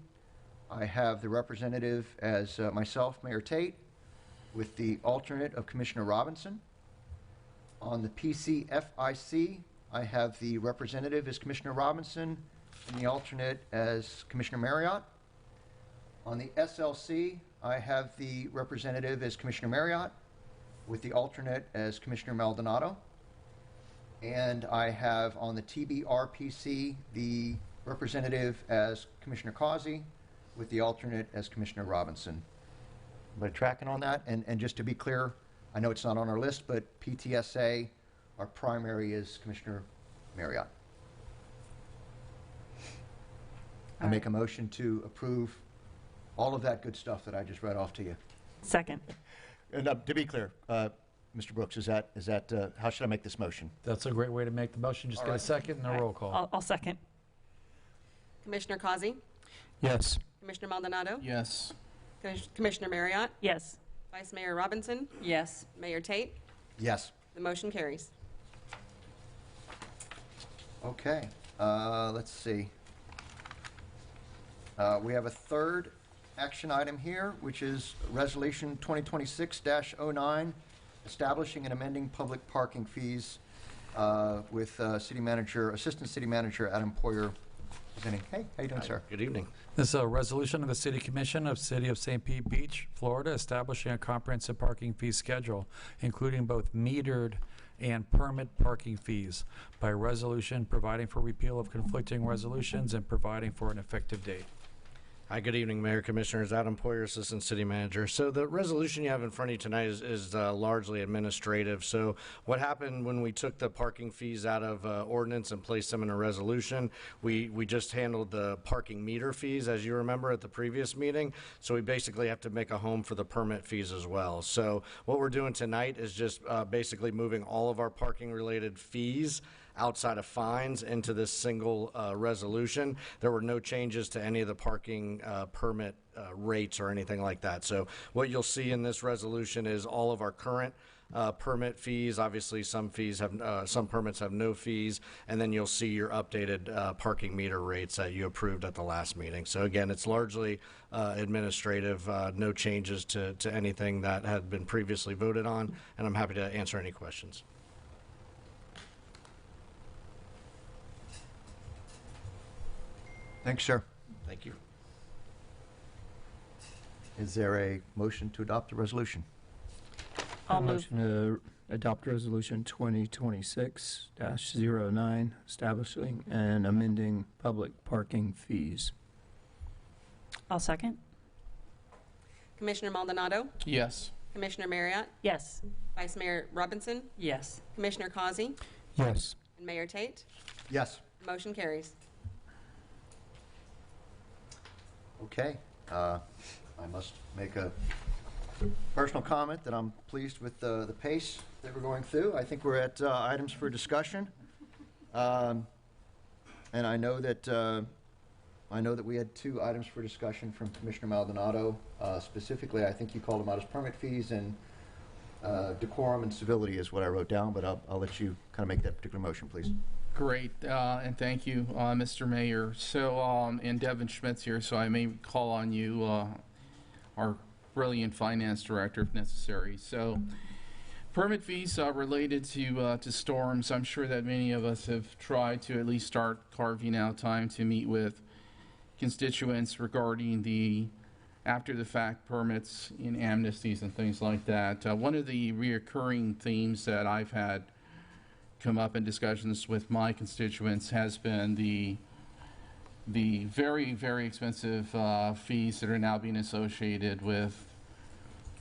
I have the representative as myself, Mayor Tate, with the alternate of Commissioner Robinson. On the PCFIC, I have the representative as Commissioner Robinson and the alternate as Commissioner Marriott. On the SLC, I have the representative as Commissioner Marriott with the alternate as Commissioner Maldonado. And I have on the TBRPC the representative as Commissioner Causey with the alternate as Commissioner Robinson. Everybody tracking on that? And just to be clear, I know it's not on our list, but PTSA, our primary is Commissioner Marriott. I make a motion to approve all of that good stuff that I just read off to you. Second. And to be clear, Mr. Brooks, how should I make this motion? That's a great way to make the motion. Just All get a right. second and a roll call. I'll second. Commissioner Causey, Yes. Commissioner Maldonado, Yes. Commissioner Marriott, Yes. Vice Mayor Robinson, Yes. Mayor Tate. Yes. The motion carries. Okay, let's see. We have a third action item here, which is Resolution 2026-09, establishing and amending public parking fees with Assistant City Manager Adam Poyer presenting. Hey, how you doing, sir? Good evening. This is a resolution of the City Commission of City of St. Pete Beach, Florida, establishing a comprehensive parking fee schedule, including both metered and permit parking fees by resolution, providing for repeal of conflicting resolutions and providing for an effective date. Hi, good evening, Mayor, Commissioners. Adam Poyer, Assistant City Manager. So the resolution you have in front of you tonight is largely administrative. So what happened when we took the parking fees out of ordinance and placed them in a resolution, we just handled the parking meter fees, as you remember, at the previous meeting. So we basically have to make a home for the permit fees as well. So what we're doing tonight is just basically moving all of our parking-related fees outside of fines into this single resolution. There were no changes to any of the parking permit rates or anything like that. So what you'll see in this resolution is all of our current permit fees. Obviously, some permits have no fees, and then you'll see your updated parking meter rates that you approved at the last meeting. So again, it's largely administrative, no changes to anything that had been previously voted on, and I'm happy to answer any questions. Thanks, sir. Thank you. Is there a motion to adopt the resolution? I'll move. Motion to adopt Resolution 2026-09, establishing and amending public parking fees. I'll second. Commissioner Maldonado, Yes. Commissioner Marriott, Yes. Vice Mayor Robinson, Yes. Commissioner Causey, Yes. and Mayor Tate. Yes. Motion carries. Okay. I must make a personal comment that I'm pleased with the pace that we're going through. I think we're at items for discussion. And I know that we had 2 items for discussion from Commissioner Maldonado. Specifically, I think you called them out as permit fees, and decorum and civility is what I wrote down, but I'll let you kind of make that particular motion, please. Great, and thank you, Mr. Mayor. So, and Devin Schmidt's here, so I may call on you, our brilliant finance director if necessary. So, permit fees related to storms. I'm sure that many of us have tried to at least start carving out time to meet with constituents regarding the after-the-fact permits in amnesties and things like that. One of the reoccurring themes that I've had come up in discussions with my constituents has been the very, very expensive fees that are now being associated with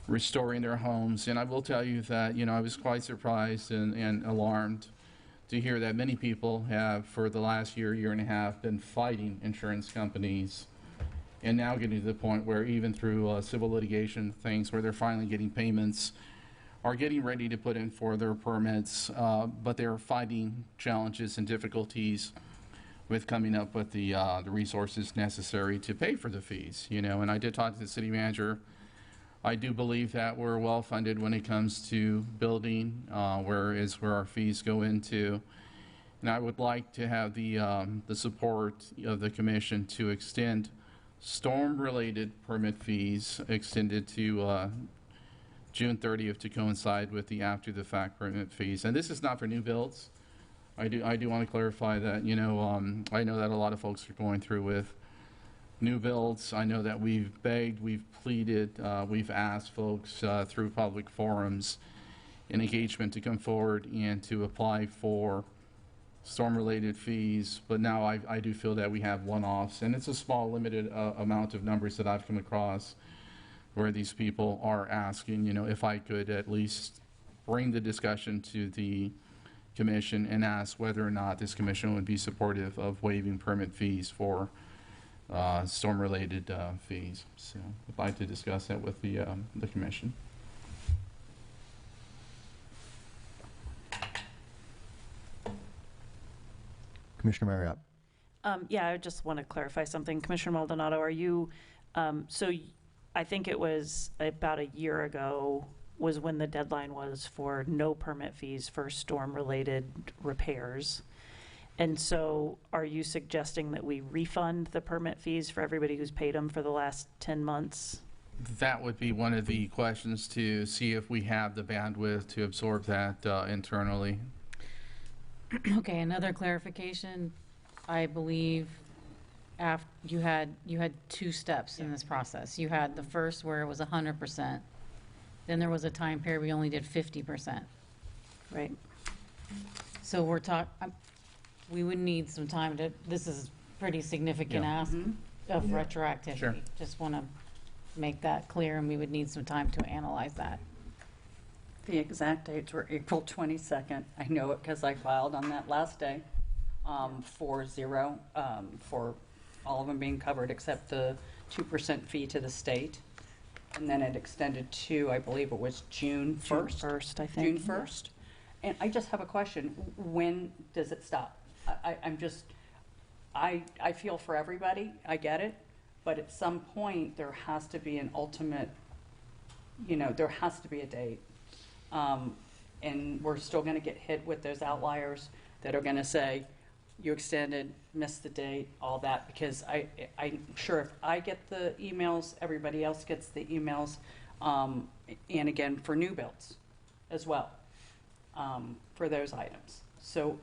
restoring their homes. And I will tell you that, I was quite surprised and alarmed to hear that many people have, for the last year and a half, been fighting insurance companies, and now getting to the point where even through civil litigation things where they're finally getting payments, are getting ready to put in for their permits, but they're fighting challenges and difficulties with coming up with the resources necessary to pay for the fees. And I did talk to the city manager. I do believe that we're well funded when it comes to building, where our fees go into. And I would like to have the support of the commission to extend storm-related permit fees extended to June 30th to coincide with the after-the-fact permit fees. And this is not for new builds. I do want to clarify that, I know that a lot of folks are going through with new builds. I know that we've begged, we've pleaded, we've asked folks through public forums and engagement to come forward and to apply for storm-related fees. But now I do feel that we have one-offs, and it's a small, limited amount of numbers that I've come across where these people are asking, if I could at least bring the discussion to the commission and ask whether or not this commission would be supportive of waiving permit fees for storm-related fees. So I'd like to discuss that with the commission. Commissioner Marriott. Yeah, I just want to clarify something. Commissioner Maldonado, are you, I think it was about a year ago was when the deadline was for no permit fees for storm-related repairs. And so are you suggesting that we refund the permit fees for everybody who's paid them for the last 10 months? That would be one of the questions, to see if we have the bandwidth to absorb that internally. Okay, another clarification. I believe you had 2 steps in this process. You had the first where it was 100%. Then there was a time period we only did 50%. Right. So we would need some time to, this is pretty significant Yeah. ask of retroactivity. Sure. Just want to make that clear, and we would need some time to analyze that. The exact dates were April 22nd. I know it because I filed on that last day for all of them being covered except the 2% fee to the state. And then it extended to, I believe it was June 1st. June 1st, I think. June 1st. And I just have a question. When does it stop? I feel for everybody. I get it. But at some point, there has to be an ultimate, there has to be a date. And we're still going to get hit with those outliers that are going to say, you extended, missed the date, all that, because I'm sure if I get the emails, everybody else gets the emails, and again, for new builds as well, for those items. So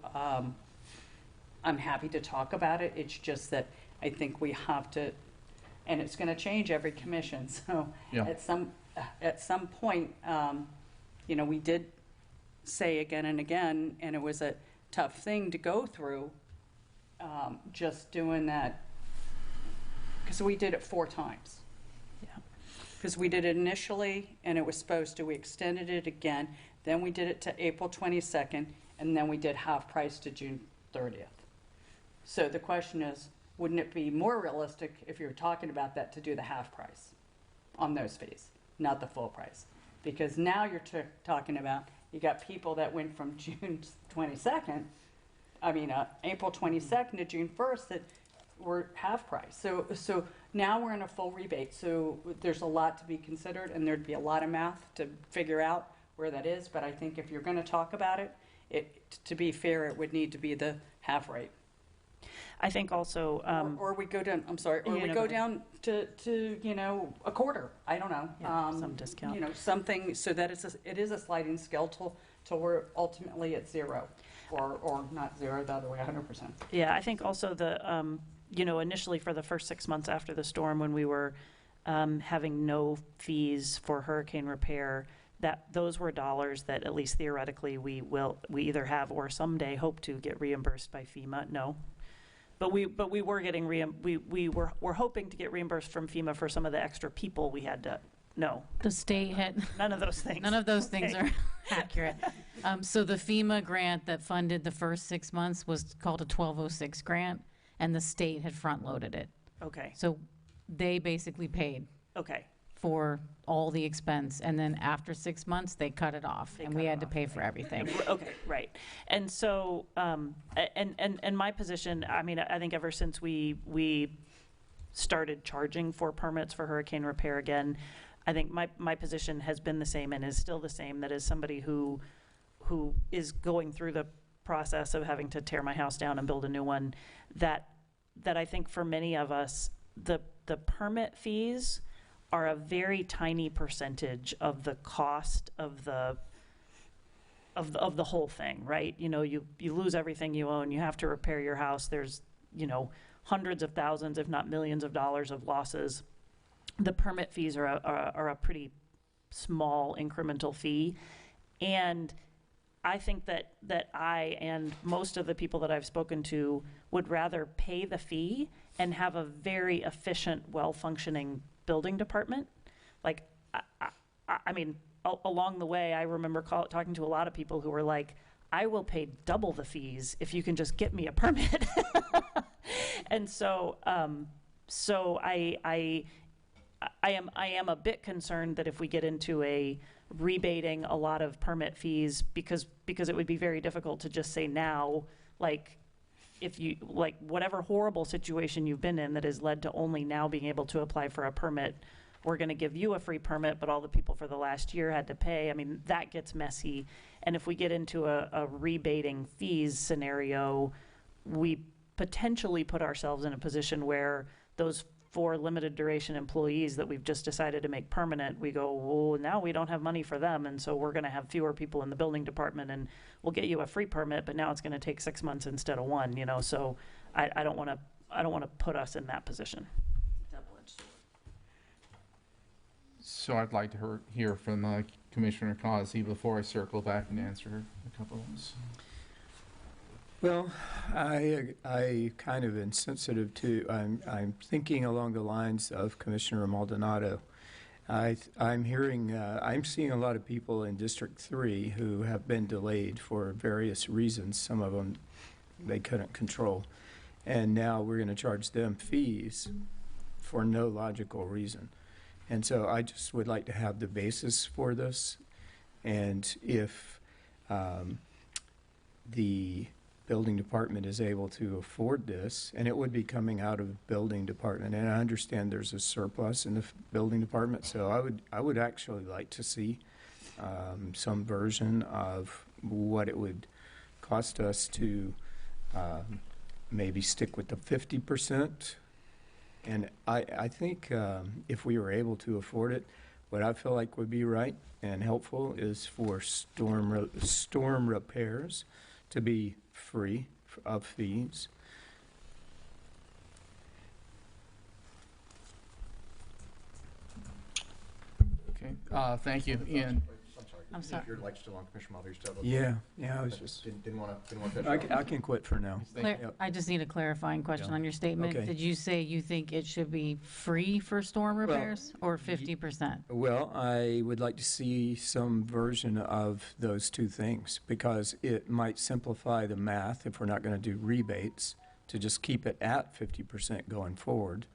I'm happy to talk about it. It's just that I think we have to, and it's going to change every commission. So Yeah. at some point, we did say again and again, and it was a tough thing to go through, just doing that, because we did it 4 times. Yeah. Because we did it initially, and it was supposed to, we extended it again, then we did it to April 22nd, and then we did half price to June 30th. So the question is, wouldn't it be more realistic, if you're talking about that, to do the half price on those fees, not the full price? Because now you're talking about, you got people that went from June 22nd, April 22nd to June 1st that were half price. So now we're in a full rebate. So there's a lot to be considered, and there'd be a lot of math to figure out where that is. But I think if you're going to talk about it, to be fair, it would need to be the half rate. I think also, Or we go down, I'm sorry, or Yeah, we no, go go ahead. down to a quarter. I don't know. Yeah, some discount. Something so that it is a sliding scale to where ultimately it's 0, or not 0, the other way, 100%. yeah, I think also initially for the first 6 months after the storm, when we were having no fees for hurricane repair, that those were dollars that at least theoretically we either have or someday hope to get reimbursed by FEMA. No. But we were getting we're hoping to get reimbursed from FEMA for some of the extra people we had to. No, The state had, none of those things. none of those things Okay. are accurate. So the FEMA grant that funded the first 6 months was called a 1206 grant, and the state had front-loaded it. Okay. So they basically paid Okay. for all the expense, and then after 6 months, they cut it off, and we had to pay for everything. Okay, right. And so, and my position, I think ever since we started charging for permits for hurricane repair again, I think my position has been the same and is still the same. That is somebody who is going through the process of having to tear my house down and build a new one, that I think for many of us, the permit fees are a very tiny percentage of the cost of the whole thing, right? You lose everything you own, you have to repair your house, there's, hundreds of thousands, if not millions of dollars of losses. The permit fees are a pretty small incremental fee. And I think that I and most of the people that I've spoken to would rather pay the fee and have a very efficient, well-functioning building department. Like, along the way, I remember talking to a lot of people who were like, I will pay double the fees if you can just get me a permit. And so, So I am a bit concerned that if we get into a rebating a lot of permit fees, because it would be very difficult to just say now, like, if you, like, whatever horrible situation you've been in that has led to only now being able to apply for a permit, we're going to give you a free permit, but all the people for the last year had to pay. I mean, that gets messy. And if we get into a rebating fees scenario, we potentially put ourselves in a position where those 4 limited duration employees that we've just decided to make permanent, we go, well, now we don't have money for them, and so we're going to have fewer people in the building department, and we'll get you a free permit, but now it's going to take 6 months instead of 1, you know. So I don't want to put us in that position. So I'd like to hear from Commissioner Causey before I circle back and answer a couple of those. Well, I kind of am sensitive to, I'm thinking along the lines of Commissioner Maldonado. I'm hearing, I'm seeing a lot of people in District 3 who have been delayed for various reasons. Some of them they couldn't control. And now we're going to charge them fees for no logical reason. And so I just would like to have the basis for this. And if the building department is able to afford this, and it would be coming out of building department, and I understand there's a surplus in the building department, so I would actually like to see some version of what it would cost us to maybe stick with the 50%. And I think if we were able to afford it, what I feel like would be right and helpful is for storm repairs to be free of fees. Okay, thank you. And I'm sorry. Your light's still on, Commissioner Mulder. Yeah, I was just, Didn't want that. I can quit for now. Yep. I just need a clarifying question on your statement. Okay. Did you say you think it should be free for storm repairs or 50%? Well, I would like to see some version of those two things, because it might simplify the math if we're not going to do rebates, to just keep it at 50% going forward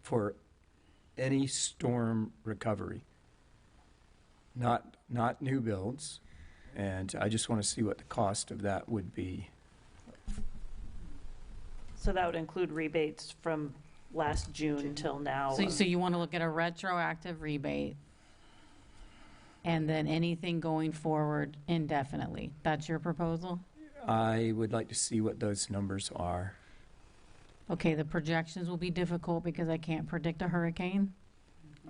for any storm recovery. Not new builds, and I just want to see what the cost of that would be. So that would include rebates from last June till now. So you want to look at a retroactive rebate and then anything going forward indefinitely? That's your proposal? I would like to see what those numbers are. Okay, the projections will be difficult because I can't predict a hurricane.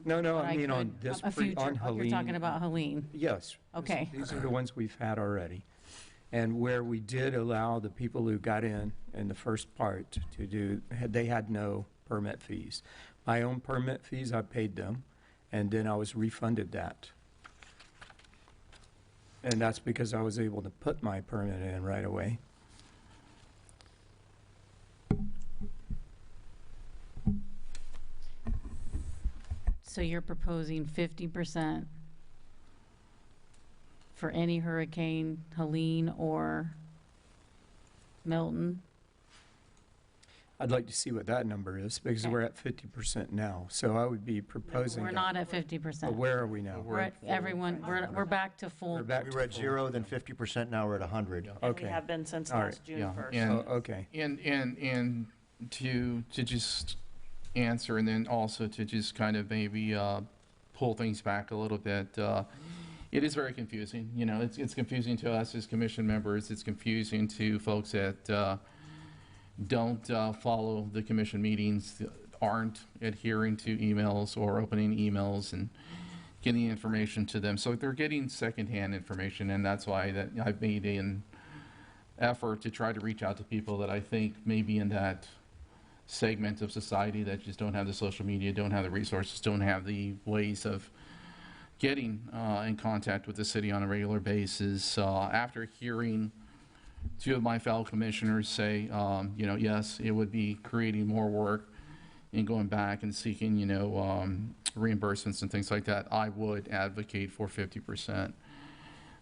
No, But I mean on could- this, a future, on oh, you're Helene. talking about Helene. Yes. Okay. These are the ones we've had already. And where we did allow the people who got in the first part to do, they had no permit fees. My own permit fees, I paid them, and then I was refunded that. And that's because I was able to put my permit in right away. So you're proposing 50% for any hurricane, Helene or Milton? I'd like to see what that number is, because Okay. we're at 50% now. So I would be proposing. We're not at 50%. But where are we now? We're at everyone, we're back to full. We're back We to were at full. 0, then 50%, now we're at 100. And we Okay. have been since All last right. June Yeah, 1st. and- Okay. And to just answer, and then also to just kind of maybe pull things back a little bit, it is very confusing. You know, it's confusing to us as commission members. It's confusing to folks that don't follow the commission meetings, aren't adhering to emails or opening emails and getting information to them. So they're getting secondhand information, and that's why that I've made an effort to try to reach out to people that I think may be in that segment of society that just don't have the social media, don't have the resources, don't have the ways of getting in contact with the city on a regular basis. After hearing two of my fellow commissioners say, you know, yes, it would be creating more work and going back and seeking, you know, reimbursements and things like that, I would advocate for 50%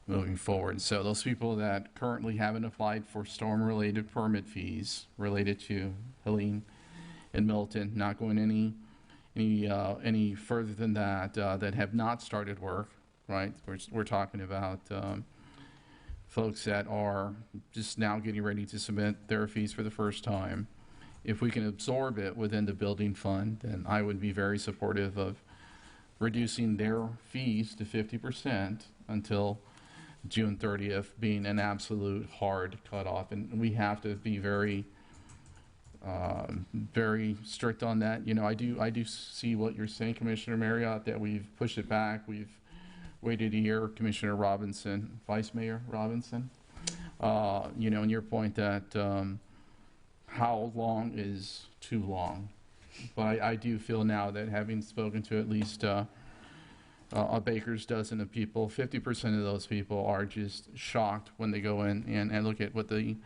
moving forward. So those people that currently haven't applied for storm-related permit fees related to Helene in Milton, not going any further than that, that have not started work, right? We're talking about folks that are just now getting ready to submit their fees for the first time. If we can absorb it within the building fund, then I would be very supportive of reducing their fees to 50% until June 30th being an absolute hard cutoff. And we have to be very strict on that. You know, I do see what you're saying, Commissioner Marriott, that we've pushed it back. We've waited a year. Commissioner Robinson, Vice Mayor Robinson, you know, and your point that how long is too long. But I do feel now that having spoken to at least a baker's dozen of people, 50% of those people are just shocked when they go in and look at what the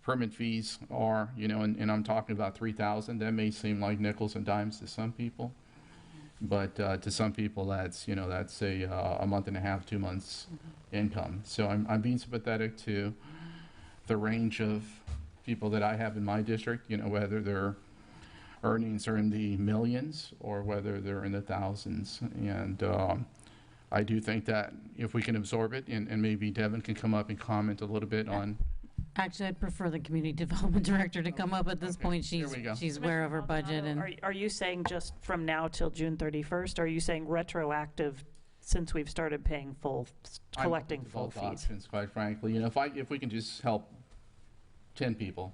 permit fees are, you know, and I'm talking about $3,000. That may seem like nickels and dimes to some people, but to some people that's, you know, that's a month and a half, 2 months income. So I'm being sympathetic to the range of people that I have in my district, you know, whether their earnings are in the millions or whether they're in the thousands. And I do think that if we can absorb it, and maybe Devin can come up and comment a little bit on. Actually, I'd prefer the community development director to come up at this point. She's aware of her budget. And Are you saying just from now till June 31st? Are you saying retroactive since we've started paying collecting full Both fees? options, quite frankly. You know, if we can just help 10 people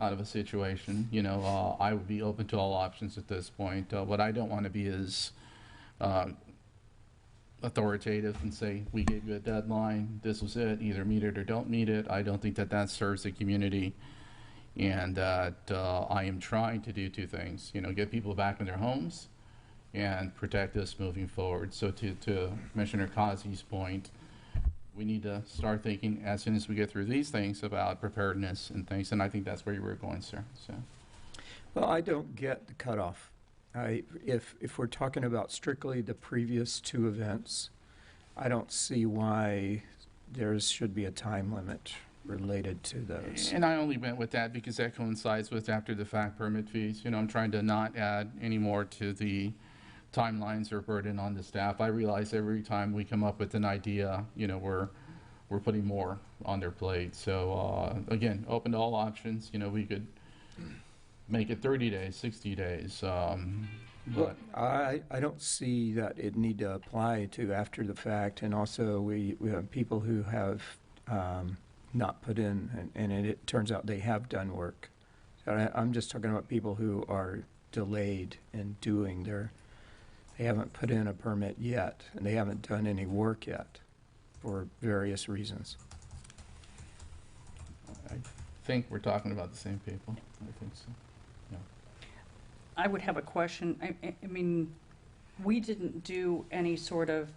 out of a situation, you know, I would be open to all options at this point. What I don't want to be is authoritative and say, we gave you a deadline, this was it, either meet it or don't meet it. I don't think that that serves the community, and that I am trying to do two things, you know, get people back in their homes and protect us moving forward. So to Commissioner Kazi's point, we need to start thinking as soon as we get through these things about preparedness and things, and I think that's where you were going, sir. So, Well, I don't get the cutoff. If we're talking about strictly the previous two events, I don't see why there should be a time limit related to those. and I only went with that because that coincides with after the fact permit fees. You know, I'm trying to not add any more to the timelines or burden on the staff. I realize every time we come up with an idea, you know, we're putting more on their plate. So again, open to all options. You know, we could make it 30 days, 60 days. But I don't see that it need to apply to after the fact. And also we have people who have not put in, and it turns out they have done work. So I'm just talking about people who are delayed in doing they haven't put in a permit yet, and they haven't done any work yet for various reasons. I think we're talking about the same people. I think so. Yeah. I would have a question. I mean, we didn't do any sort of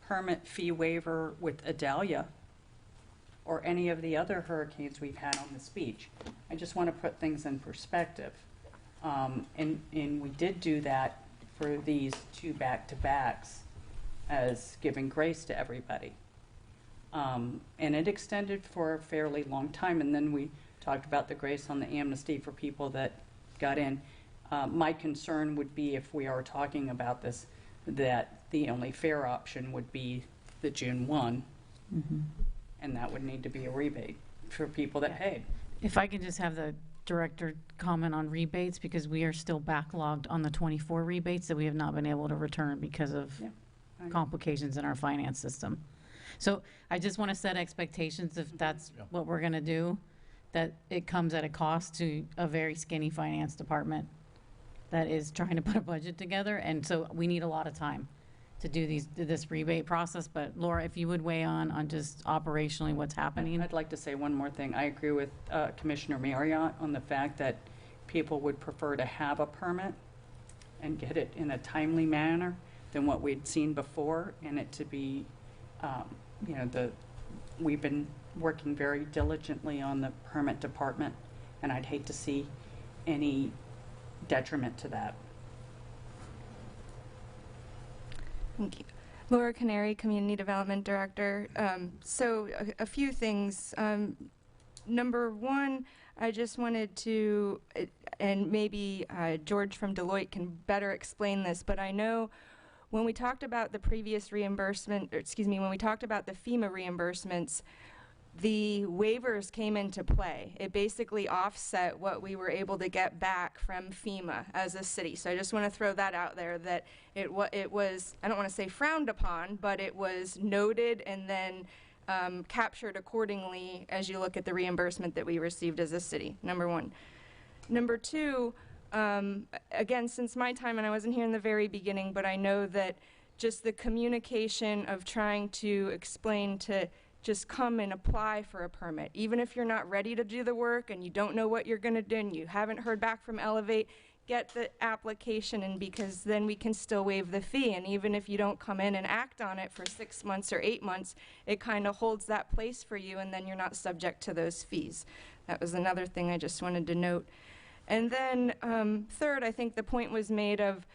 permit fee waiver with Idalia or any of the other hurricanes we've had on this beach. I just want to put things in perspective. And we did do that for these two back-to-backs as giving grace to everybody. And it extended for a fairly long time, and then we talked about the grace on the amnesty for people that got in. My concern would be, if we are talking about this, that the only fair option would be the June 1, and that would need to be a rebate for people that paid. if I can just have the director comment on rebates, because we are still backlogged on the 24 rebates that we have not been able to return because of complications in our finance system. So I just want to set expectations, if that's what we're going to do, that it comes at a cost to a very skinny finance department that is trying to put a budget together. And so we need a lot of time to do this rebate process. But Laura, if you would weigh on just operationally what's happening. I'd like to say one more thing. I agree with Commissioner Marriott on the fact that people would prefer to have a permit and get it in a timely manner than what we'd seen before, and it to be, you know, we've been working very diligently on the permit department, and I'd hate to see any detriment to that. Thank you. Laura Canary, Community Development Director. So a few things. Number one, I just wanted to, and maybe George from Deloitte can better explain this, but I know when we talked about the previous reimbursement, or excuse me, when we talked about the FEMA reimbursements, the waivers came into play. It basically offset what we were able to get back from FEMA as a city. So I just want to throw that out there, that it was, I don't want to say frowned upon, but it was noted and then captured accordingly as you look at the reimbursement that we received as a city, number one. Number two, again, since my time, and I wasn't here in the very beginning, but I know that just the communication of trying to explain to just come and apply for a permit. Even if you're not ready to do the work and you don't know what you're going to do and you haven't heard back from Elevate, get the application in, because then we can still waive the fee. And even if you don't come in and act on it for 6 months or 8 months, it kind of holds that place for you, and then you're not subject to those fees. That was another thing I just wanted to note. And then third, I think the point was made of,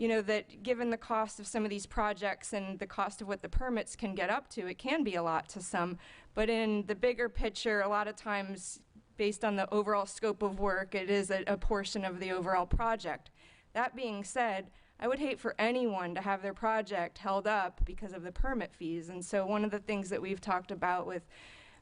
that given the cost of some of these projects and the cost of what the permits can get up to, it can be a lot to some. But in the bigger picture, a lot of times, based on the overall scope of work, it is a portion of the overall project. That being said, I would hate for anyone to have their project held up because of the permit fees. And so one of the things that we've talked about with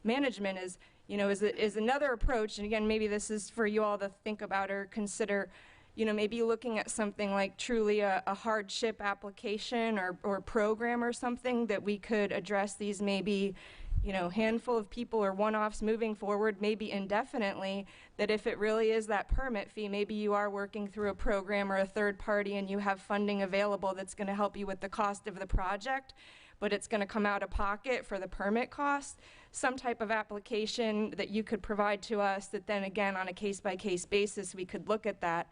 management is, is another approach, and again, maybe this is for you all to think about or consider, maybe looking at something like truly a hardship application or program or something that we could address these maybe, handful of people or one-offs moving forward, maybe indefinitely, that if it really is that permit fee, maybe you are working through a program or a third party and you have funding available that's going to help you with the cost of the project, but it's going to come out of pocket for the permit cost. Some type of application that you could provide to us that then again on a case-by-case basis we could look at that.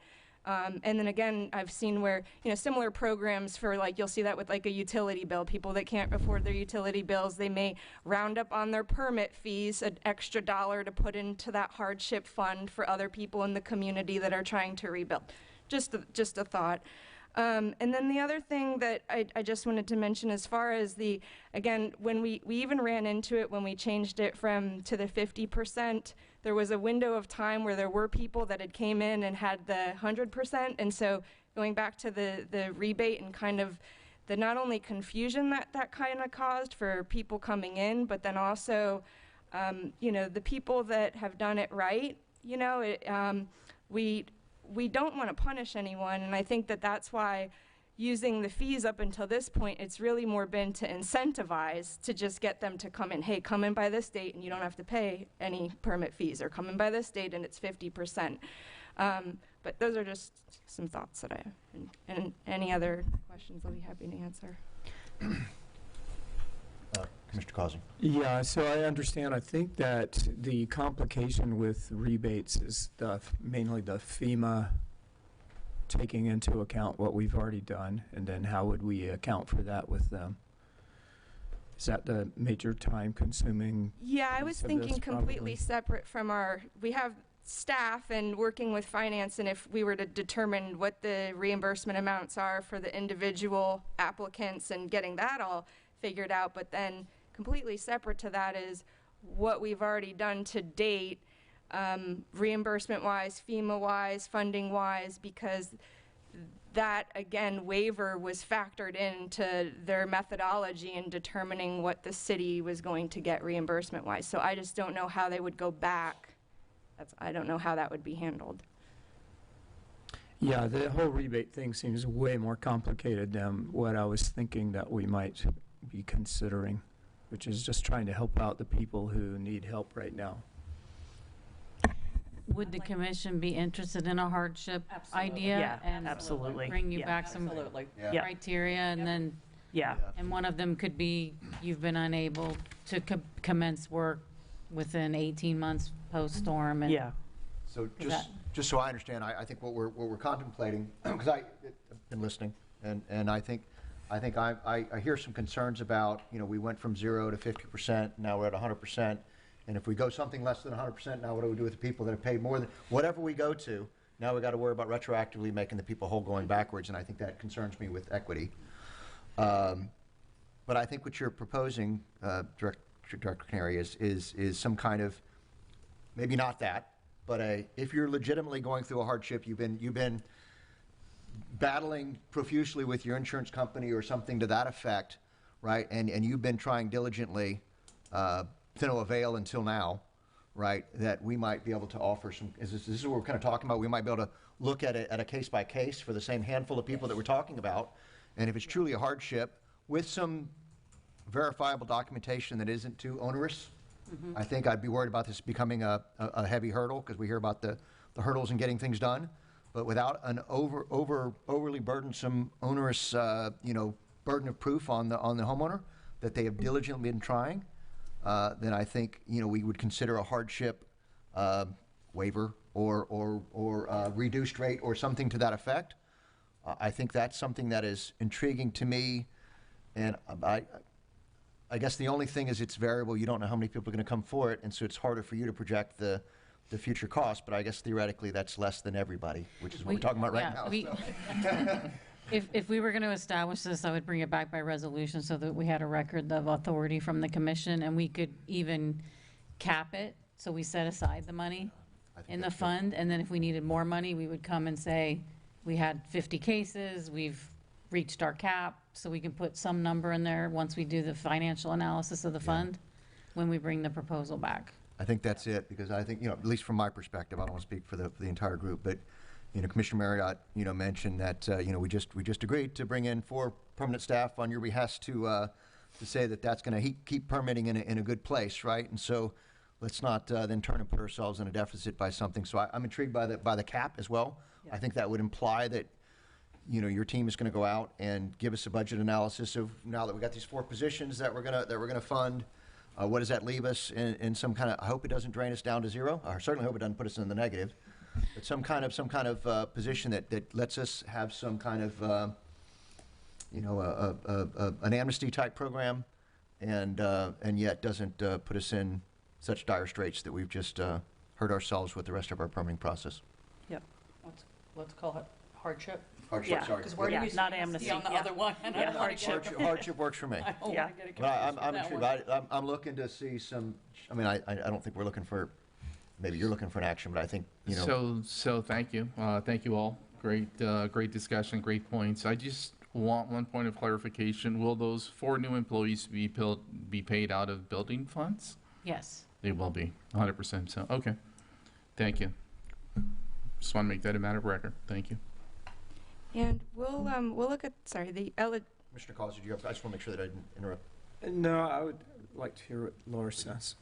And then again, I've seen where, similar programs for you'll see that with a utility bill. People that can't afford their utility bills, they may round up on their permit fees an extra $1 to put into that hardship fund for other people in the community that are trying to rebuild. Just a thought. And then the other thing that I just wanted to mention as far as again, when we even ran into it when we changed it to the 50%, there was a window of time where there were people that had came in and had the 100%. And so going back to the rebate and kind of the not only confusion that kind of caused for people coming in, but then also, the people that have done it right, we don't want to punish anyone, and I think that's why using the fees up until this point, it's really more been to incentivize, to just get them to come in. Hey, come in by this date and you don't have to pay any permit fees, or come in by this date and it's 50%. But those are just some thoughts that I have. And any other questions, I'll be happy to answer. Mr. Causey. Yeah, so I understand. I think that the complication with rebates is mainly the FEMA taking into account what we've already done, and then how would we account for that with them? Is that the major time-consuming? Yeah, I was thinking completely separate from we have staff and working with finance, and if we were to determine what the reimbursement amounts are for the individual applicants and getting that all figured out, but then completely separate to that is what we've already done to date, reimbursement-wise, FEMA-wise, funding-wise, because that, again, waiver was factored into their methodology in determining what the city was going to get reimbursement-wise. So I just don't know how they would go back. I don't know how that would be handled. Yeah, the whole rebate thing seems way more complicated than what I was thinking that we might be considering, which is just trying to help out the people who need help right now. Would the commission be interested in a hardship idea? Yeah, and absolutely. Bring you Yeah. back some Yeah. criteria, and then, Yeah. and one of them could be you've been unable to commence work within 18 months post-storm. And Yeah. So just so I understand, I think what we're contemplating, because I've been listening, and I think I hear some concerns about, we went from 0 to 50%, now we're at 100%, and if we go something less than 100%, now what do we do with the people that have paid more than, whatever we go to, now we got to worry about retroactively making the people whole going backwards, and I think that concerns me with equity. But I think what you're proposing, Director Canary, is some kind of, maybe not that, but if you're legitimately going through a hardship, you've been battling profusely with your insurance company or something to that effect, right? And you've been trying diligently to no avail until now, right? That we might be able to offer some. This is what we're kind of talking about. We might be able to look at it at a case by case for the same handful of people that we're talking about, and if it's truly a hardship with some verifiable documentation that isn't too onerous. I think I'd be worried about this becoming a heavy hurdle, because we hear about the hurdles in getting things done. But without an overly burdensome, onerous, burden of proof on the homeowner that they have diligently been trying, then I think we would consider a hardship waiver or reduced rate or something to that effect. I think that's something that is intriguing to me, and I guess the only thing is it's variable. You don't know how many people are going to come for it, and so it's harder for you to project the future cost. But I guess theoretically that's less than everybody, which is what we're talking about right now. If we were going to establish this, I would bring it back by resolution so that we had a record of authority from the commission, and we could even cap it, so we set aside the money in the fund, and then if we needed more money, we would come and say, we had 50 cases, we've reached our cap, so we can put some number in there once we do the financial analysis of the fund, when we bring the proposal back. I think that's it, because I think, at least from my perspective, I don't want to speak for the entire group, but, Commissioner Marriott, mentioned that, we just agreed to bring in 4 permanent staff on your behest to say that that's going to keep permitting in a good place, right? And so let's not then turn and put ourselves in a deficit by something. So I'm intrigued by the cap as well. I think that would imply that, your team is going to go out and give us a budget analysis of, now that we got these 4 positions that we're gonna fund, what does that leave us in some kind of, I hope it doesn't drain us down to zero. I certainly hope it doesn't put us in the negative, but some kind of position that lets us have some kind of, an amnesty type program, and yet doesn't put us in such dire straits that we've just hurt ourselves with the rest of our permitting process. Yep. Let's call it hardship. Hardship, sorry. Because where do we not see amnesty. on the other one? Hardship works for me. I don't want to get a But I'm conviction intrigued. that one. I'm looking to see some, I don't think we're looking for, maybe you're looking for an action, but I think, So thank you. Thank you all. Great discussion, great points. I just want one point of clarification. Will those 4 new employees be paid out of building funds? Yes. They will be, 100%. So, okay. Thank you. Just want to make that a matter of record. Thank you. And we'll look at, Commissioner Collins, did you have, I just want to make sure that I didn't interrupt. No, I would like to hear what Laura says.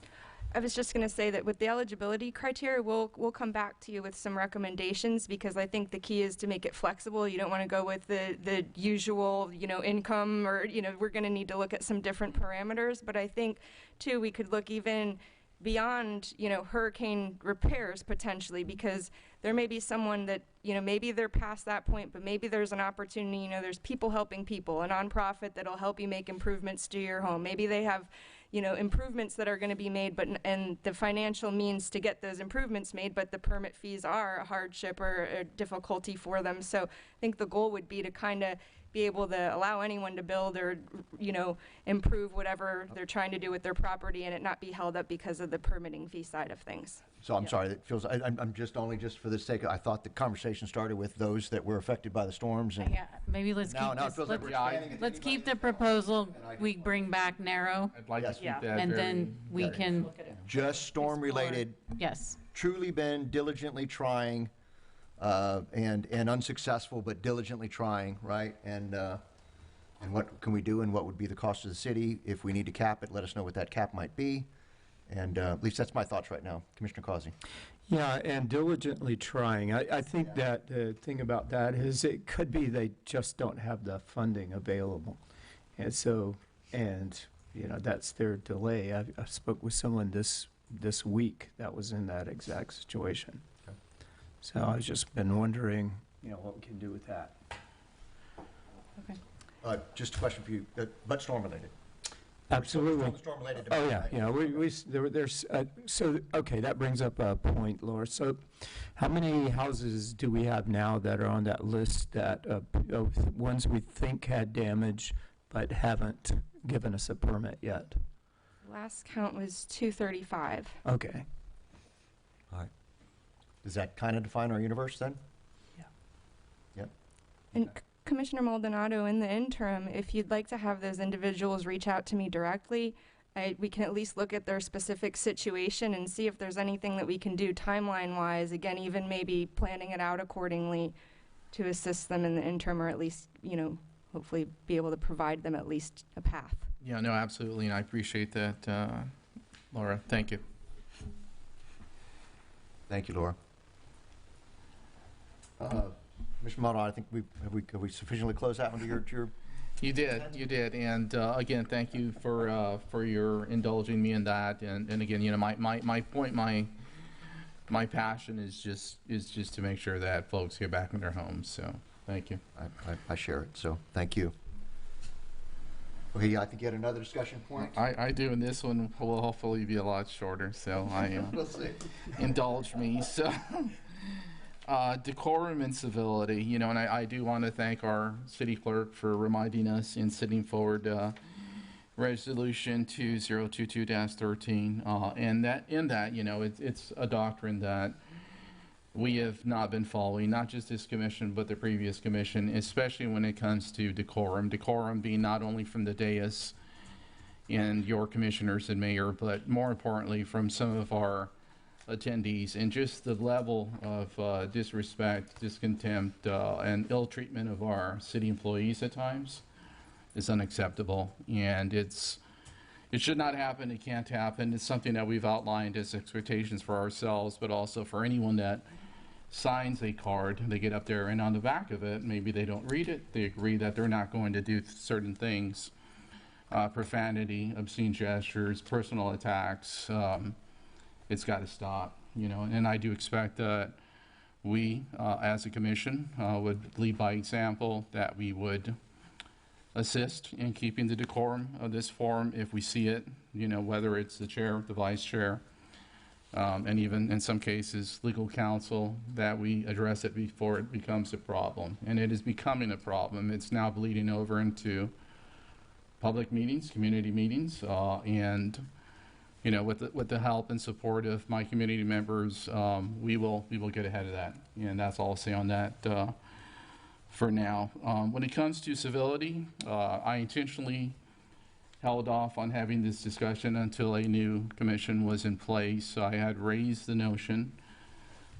I was just going to say that with the eligibility criteria, we'll come back to you with some recommendations, because I think the key is to make it flexible. You don't want to go with the usual, income, or, we're going to need to look at some different parameters. But I think, too, we could look even beyond, hurricane repairs potentially, because there may be someone that, maybe they're past that point, but maybe there's an opportunity, there's people helping people, a nonprofit that'll help you make improvements to your home. Maybe they have, improvements that are going to be made, and the financial means to get those improvements made, but the permit fees are a hardship or a difficulty for them. So I think the goal would be to kind of be able to allow anyone to build or, improve whatever they're trying to do with their property, and it not be held up because of the permitting fee side of things. So I'm sorry, that feels, I'm just for the sake of, I thought the conversation started with those that were affected by the storms, and Yeah, maybe let's now keep it this, feels like we're expanding it. let's keep the proposal we bring back narrow, I'd like to keep that and very- then we can, just storm-related, yes. truly been diligently trying, and unsuccessful, but diligently trying, right? And what can we do, and what would be the cost of the city? If we need to cap it, let us know what that cap might be. And at least that's my thoughts right now. Commissioner Causey. Yeah, and diligently trying. I think that the thing about that is it could be they just don't have the funding available. And so, that's their delay. I spoke with someone this week that was in that exact situation. Okay. So I've just been wondering, what we can do with that. Okay. Just a question for you, but storm-related. Absolutely. Storm-related. Oh, yeah, there's, okay, that brings up a point, Laura. So how many houses do we have now that are on that list that, ones we think had damage but haven't given us a permit yet? Last count was 235. Okay. All right. Does that kind of define our universe then? Yeah. Yep. And Commissioner Maldonado, in the interim, if you'd like to have those individuals reach out to me directly, we can at least look at their specific situation and see if there's anything that we can do timeline-wise, again, even maybe planning it out accordingly to assist them in the interim, or at least, hopefully be able to provide them at least a path. Yeah, no, absolutely, and I appreciate that, Laura. Thank you. Thank you, Laura. Mr. Maldonado, I think have we sufficiently closed that one to your You did, and again, thank you for your indulging me in that. And again, my point, my passion is just to make sure that folks get back in their homes. So, thank you. I share it. So, thank you. Okay, I think you had another discussion point. I do, and this one will hopefully be a lot shorter. So We'll see. Indulge me. So. Decorum and civility, and I do want to thank our city clerk for reminding us in sitting forward resolution 2022-13, and it's a doctrine that we have not been following, not just this commission but the previous commission, especially when it comes to decorum being not only from the dais and your commissioners and mayor, but more importantly from some of our attendees, and just the level of disrespect, discontempt, and ill treatment of our city employees at times is unacceptable. And it should not happen. It can't happen. It's something that we've outlined as expectations for ourselves, but also for anyone that signs a card. They get up there, and on the back of it, maybe they don't read it. They agree that they're not going to do certain things, profanity, obscene gestures, personal attacks. It's got to stop, and I do expect that we, as a commission, would lead by example, that we would assist in keeping the decorum of this forum if we see it, whether it's the chair, the vice chair, and even in some cases, legal counsel, that we address it before it becomes a problem. And it is becoming a problem. It's now bleeding over into public meetings, community meetings, and with the help and support of my community members, we will get ahead of that. And that's all I'll say on that for now. When it comes to civility, I intentionally held off on having this discussion until a new commission was in place. I had raised the notion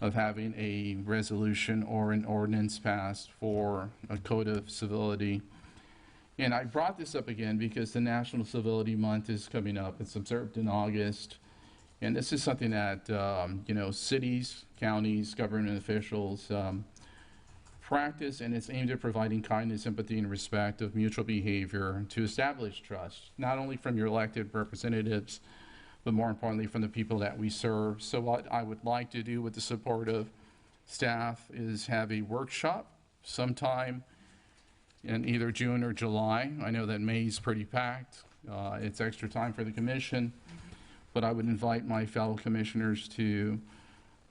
of having a resolution or an ordinance passed for a code of civility. And I brought this up again because the National Civility Month is coming up. It's observed in August. And this is something that, cities, counties, government officials practice, and it's aimed at providing kindness, empathy, and respect of mutual behavior to establish trust, not only from your elected representatives, but more importantly from the people that we serve. So what I would like to do with the support of staff is have a workshop sometime in either June or July. I know that May's pretty packed. It's extra time for the commission, but I would invite my fellow commissioners to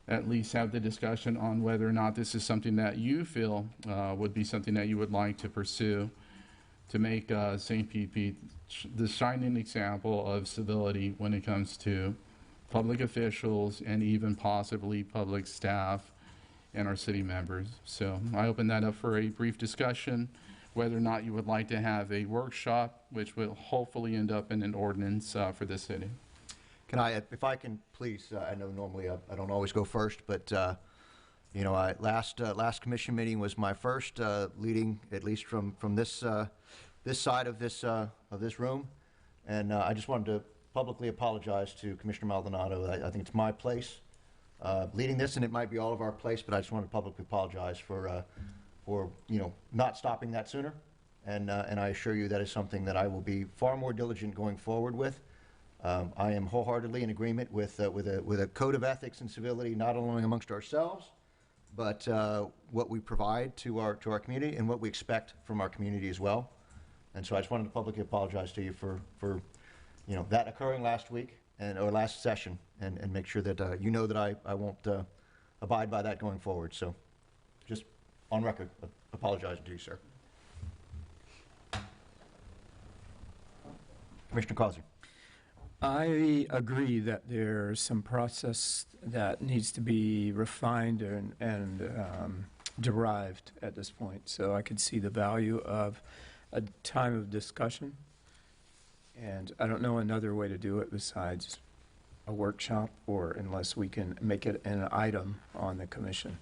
at least have the discussion on whether or not this is something that you feel would be something that you would like to pursue to make St. Pete the shining example of civility when it comes to public officials and even possibly public staff and our city members. So I open that up for a brief discussion, whether or not you would like to have a workshop, which will hopefully end up in an ordinance for the city. Can I, if I can, please, I know normally I don't always go first, but, last commission meeting was my first leading, at least from this side of this room. And I just wanted to publicly apologize to Commissioner Maldonado. I think it's my place leading this, and it might be all of our place, but I just want to publicly apologize for not stopping that sooner. And I assure you that is something that I will be far more diligent going forward with. I am wholeheartedly in agreement with a code of ethics and civility, not only amongst ourselves, but what we provide to our community and what we expect from our community as well. And so I just wanted to publicly apologize to you for that occurring last week or last session, and make sure that you know that I won't abide by that going forward. So just on record, apologizing to you, sir. Commissioner Causer. I agree that there's some process that needs to be refined and derived at this point. So I could see the value of a time of discussion. And I don't know another way to do it besides a workshop, or unless we can make it an item on the commission.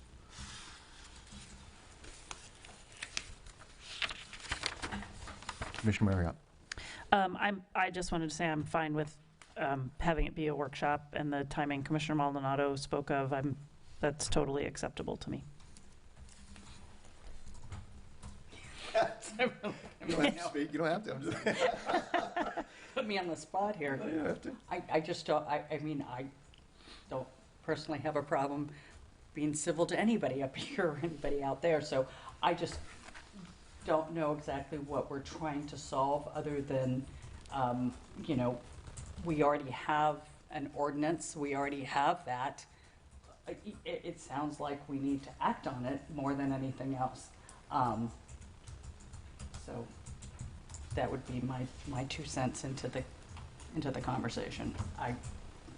Commissioner Marriott. I just wanted to say I'm fine with having it be a workshop, and the timing Commissioner Maldonado spoke of, that's totally acceptable to me. You don't have to speak. You don't have to. I'm just Put me on the spot here. You don't have to. I just don't, I mean, I don't personally have a problem being civil to anybody up here or anybody out there, so I just don't know exactly what we're trying to solve, other than, you know, we already have an ordinance, we already have that. It sounds like we need to act on it more than anything else. So that would be my 2 cents into the conversation. I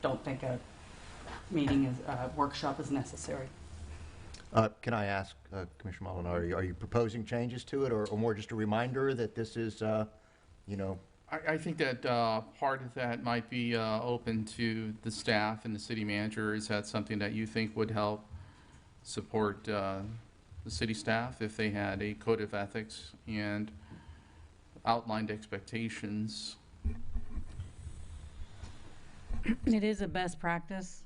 don't think a workshop is necessary. Can I ask, Commissioner Maldonado, are you proposing changes to it, or more just a reminder that this is, you know? I think that part of that might be open to the staff and the city manager. Is that something that you think would help support the city staff if they had a code of ethics and outlined expectations? It is a best practice.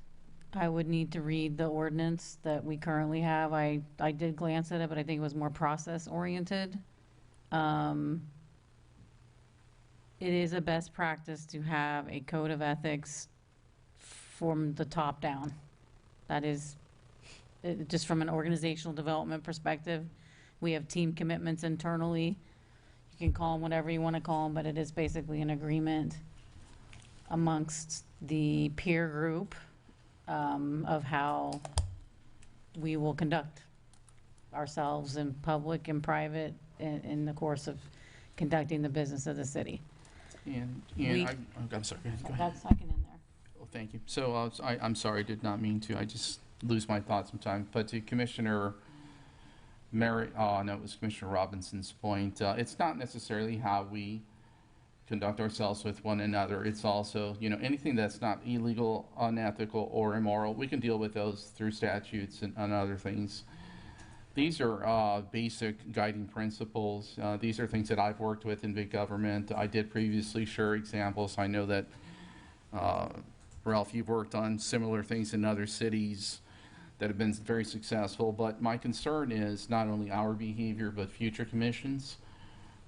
I would need to read the ordinance that we currently have. I did glance at it, but I think it was more process-oriented. It is a best practice to have a code of ethics from the top down. That is, just from an organizational development perspective. We have team commitments internally. You can call them whatever you want to call them, but it is basically an agreement amongst the peer group of how we will conduct ourselves in public and private in the course of conducting the business of the city. And I'm sorry. Go ahead. That's second in there. Oh, thank you. So I'm sorry, I did not mean to. I just lose my thoughts sometimes. But to Commissioner no, it was Commissioner Robinson's point. It's not necessarily how we conduct ourselves with one another. It's also, you know, anything that's not illegal, unethical, or immoral, we can deal with those through statutes and other things. These are basic guiding principles. These are things that I've worked with in big government. I did previously share examples. I know that, Ralph, you've worked on similar things in other cities that have been very successful. But my concern is not only our behavior, but future commissions.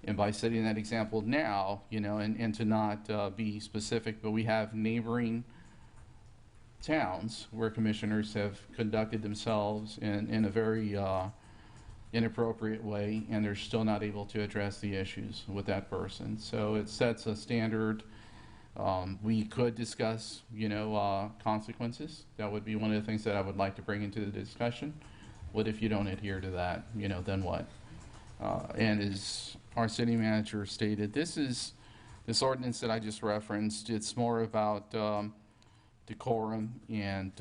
And by setting that example now, you know, and to not be specific, but we have neighboring towns where commissioners have conducted themselves in a very inappropriate way, and they're still not able to address the issues with that person. So it sets a standard. We could discuss, you know, consequences. That would be one of the things that I would like to bring into the discussion. What if you don't adhere to that? You know, then what? And as our city manager stated, this ordinance that I just referenced, it's more about decorum and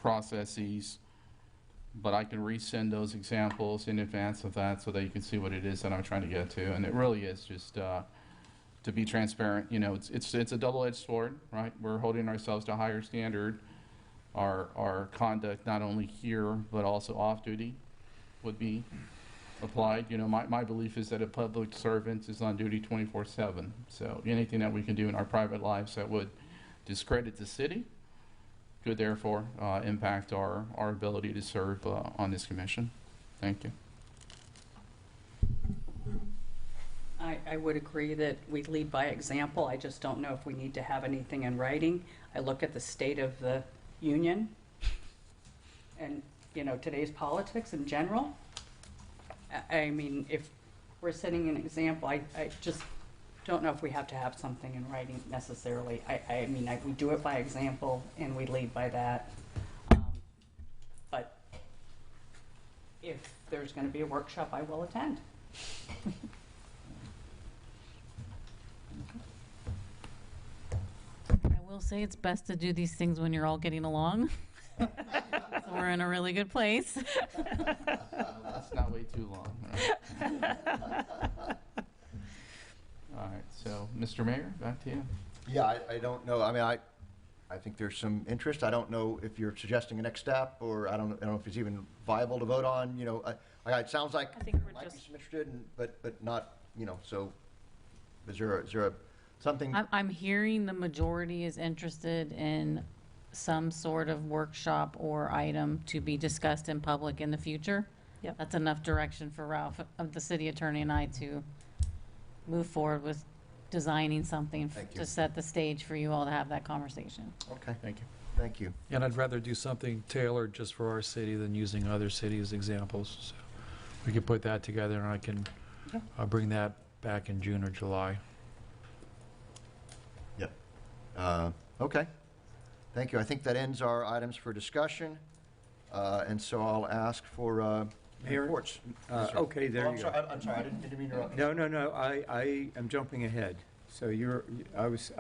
processes, but I can resend those examples in advance of that so that you can see what it is that I'm trying to get to. And it really is just to be transparent. You know, it's a double-edged sword, right? We're holding ourselves to a higher standard. Our conduct, not only here but also off-duty, would be applied. You know, my belief is that a public servant is on duty 24/7. So anything that we can do in our private lives that would discredit the city could therefore impact our ability to serve on this commission. Thank you. I would agree that we lead by example. I just don't know if we need to have anything in writing. I look at the state of the union and, you know, today's politics in general. I mean, if we're setting an example, I just don't know if we have to have something in writing necessarily. I mean, we do it by example and we lead by that. But if there's going to be a workshop, I will attend. will say it's best to do these things when you're all getting along. So we're in a really good place. Let's not wait too long. All right, so, Mr. Mayor, back to you. Yeah, I don't know. I mean, I think there's some interest. I don't know if you're suggesting a next step, or I don't know if it's even viable to vote on. You know, it sounds like I think we're might be just, some interested, but not. You know, so is there a something? I'm hearing the majority is interested in some sort of workshop or item to be discussed in public in the future. Yep. That's enough direction for Ralph, of the city attorney, and I to move forward with designing something Thank you. to set the stage for you all to have that conversation. Okay, Thank you. thank you. And I'd rather do something tailored just for our city than using other cities' examples. So we could put that together, and I can bring that back in June or July. Yep. Okay. Thank you. I think that ends our items for discussion, and so I'll ask for Mayor? reports. Yes, sir. Okay, there Oh, you go. I'm sorry. I didn't mean to interrupt you. No, I am jumping ahead. So I was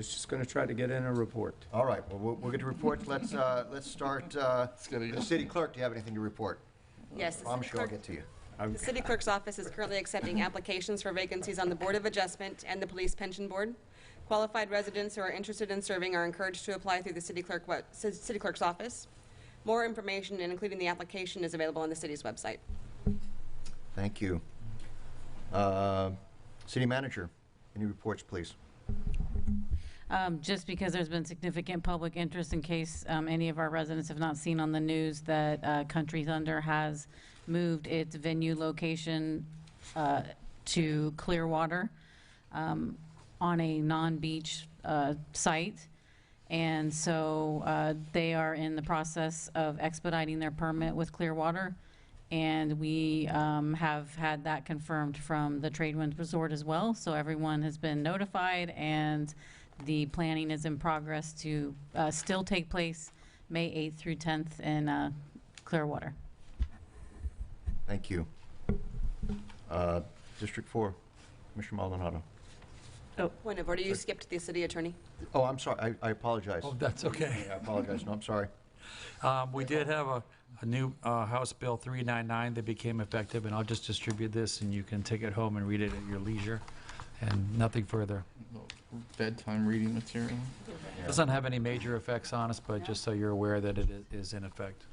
just going to try to get in a report. All right. Well, we'll get to reports. Let's start. The city clerk. Do you have anything to report? Yes, the Promise city you I'll clerk- get to you. The city clerk's office is currently accepting applications for vacancies on the Board of Adjustment and the Police Pension Board. Qualified residents who are interested in serving are encouraged to apply through the city clerk's office. More information, including the application, is available on the city's website. Thank you. City manager, any reports, please? Just because there's been significant public interest, in case any of our residents have not seen on the news, that Country Thunder has moved its venue location to Clearwater on a non-beach site. And so they are in the process of expediting their permit with Clearwater. And we have had that confirmed from the Tradewinds Resort as well. So everyone has been notified, and the planning is in progress to still take place May 8th through 10th in Clearwater. Thank you. District 4, Commissioner Maldonado. Point of order, you skipped the city attorney. Oh, I'm sorry. I apologize. Oh, that's okay. I apologize. No, I'm sorry. We did have a new House Bill 399 that became effective, and I'll just distribute this, and you can take it home and read it at your leisure, and nothing further. Bedtime reading material. Doesn't have any major effects on us, but just so you're aware that it is in effect.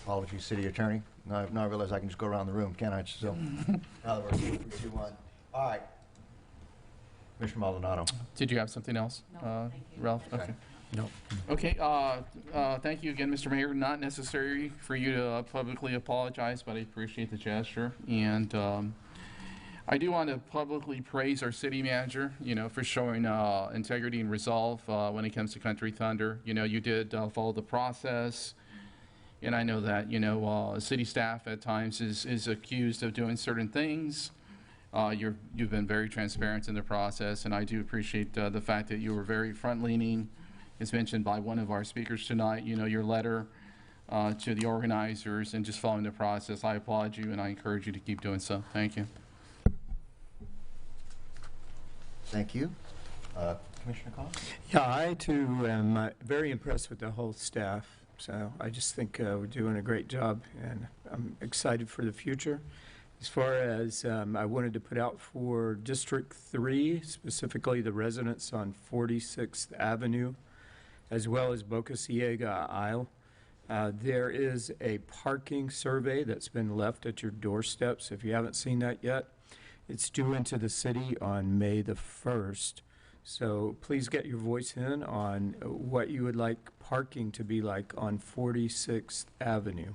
Apologies, city attorney. Now I realize I can just go around the room, can't I? So, in other words, 4, 3, 2, 1. All right. Commissioner Maldonado. Did you have something else, Ralph? Okay. Nope. Okay, thank you again, Mr. Mayor. Not necessary for you to publicly apologize, but I appreciate the gesture. And I do want to publicly praise our city manager, for showing integrity and resolve when it comes to Country Thunder. You did follow the process. And I know that, city staff at times is accused of doing certain things. You've been very transparent in the process, and I do appreciate the fact that you were very front-leaning. As mentioned by one of our speakers tonight, your letter to the organizers and just following the process. I applaud you, and I encourage you to keep doing so. Thank you. Thank you. Commissioner Collins? Yeah, I too am very impressed with the whole staff. So I just think we're doing a great job, and I'm excited for the future. As far as I wanted to put out for District 3, specifically the residents on 46th Avenue, as well as Boca Ciega Isle, there is a parking survey that's been left at your doorsteps. If you haven't seen that yet, it's due into the city on May the 1st. So please get your voice in on what you would like parking to be like on 46th Avenue.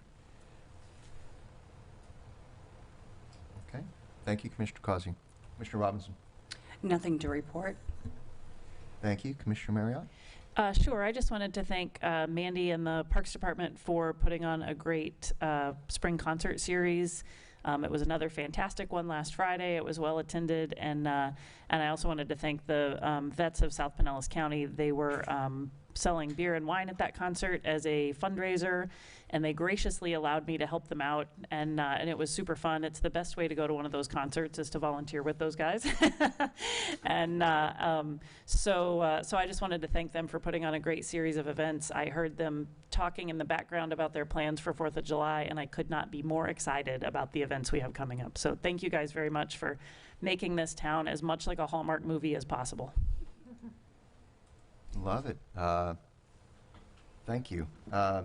Okay. Thank you, Commissioner Causey. Commissioner Robinson? Nothing to report. Thank you. Commissioner Marriott? Sure. I just wanted to thank Mandy and the Parks Department for putting on a great spring concert series. It was another fantastic one last Friday. It was well attended, and I also wanted to thank the vets of South Pinellas County. They were selling beer and wine at that concert as a fundraiser, and they graciously allowed me to help them out, and it was super fun. It's the best way to go to one of those concerts is to volunteer with those guys. And so I just wanted to thank them for putting on a great series of events. I heard them talking in the background about their plans for 4th of July, and I could not be more excited about the events we have coming up. So thank you guys very much for making this town as much like a Hallmark movie as possible. Love it. Thank you.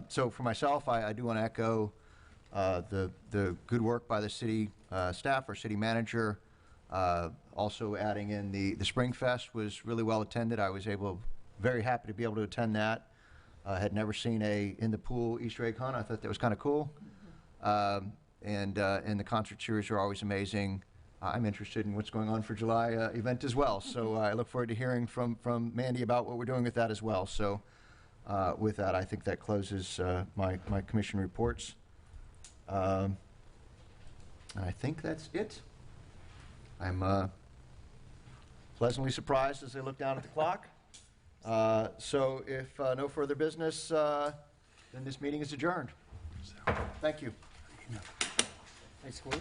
So for myself, I do want to echo the good work by the city staff, our city manager. Also adding in the Spring Fest was really well attended. I was very happy to be able to attend that. Had never seen a in the pool Easter egg hunt. I thought that was kind of cool. And the concert series are always amazing. I'm interested in what's going on for July event as well. So I look forward to hearing from Mandy about what we're doing with that as well. So with that, I think that closes my commission reports. I think that's it. I'm pleasantly surprised as I look down at the clock. So if no further business, then this meeting is adjourned. Thank you. Nice work.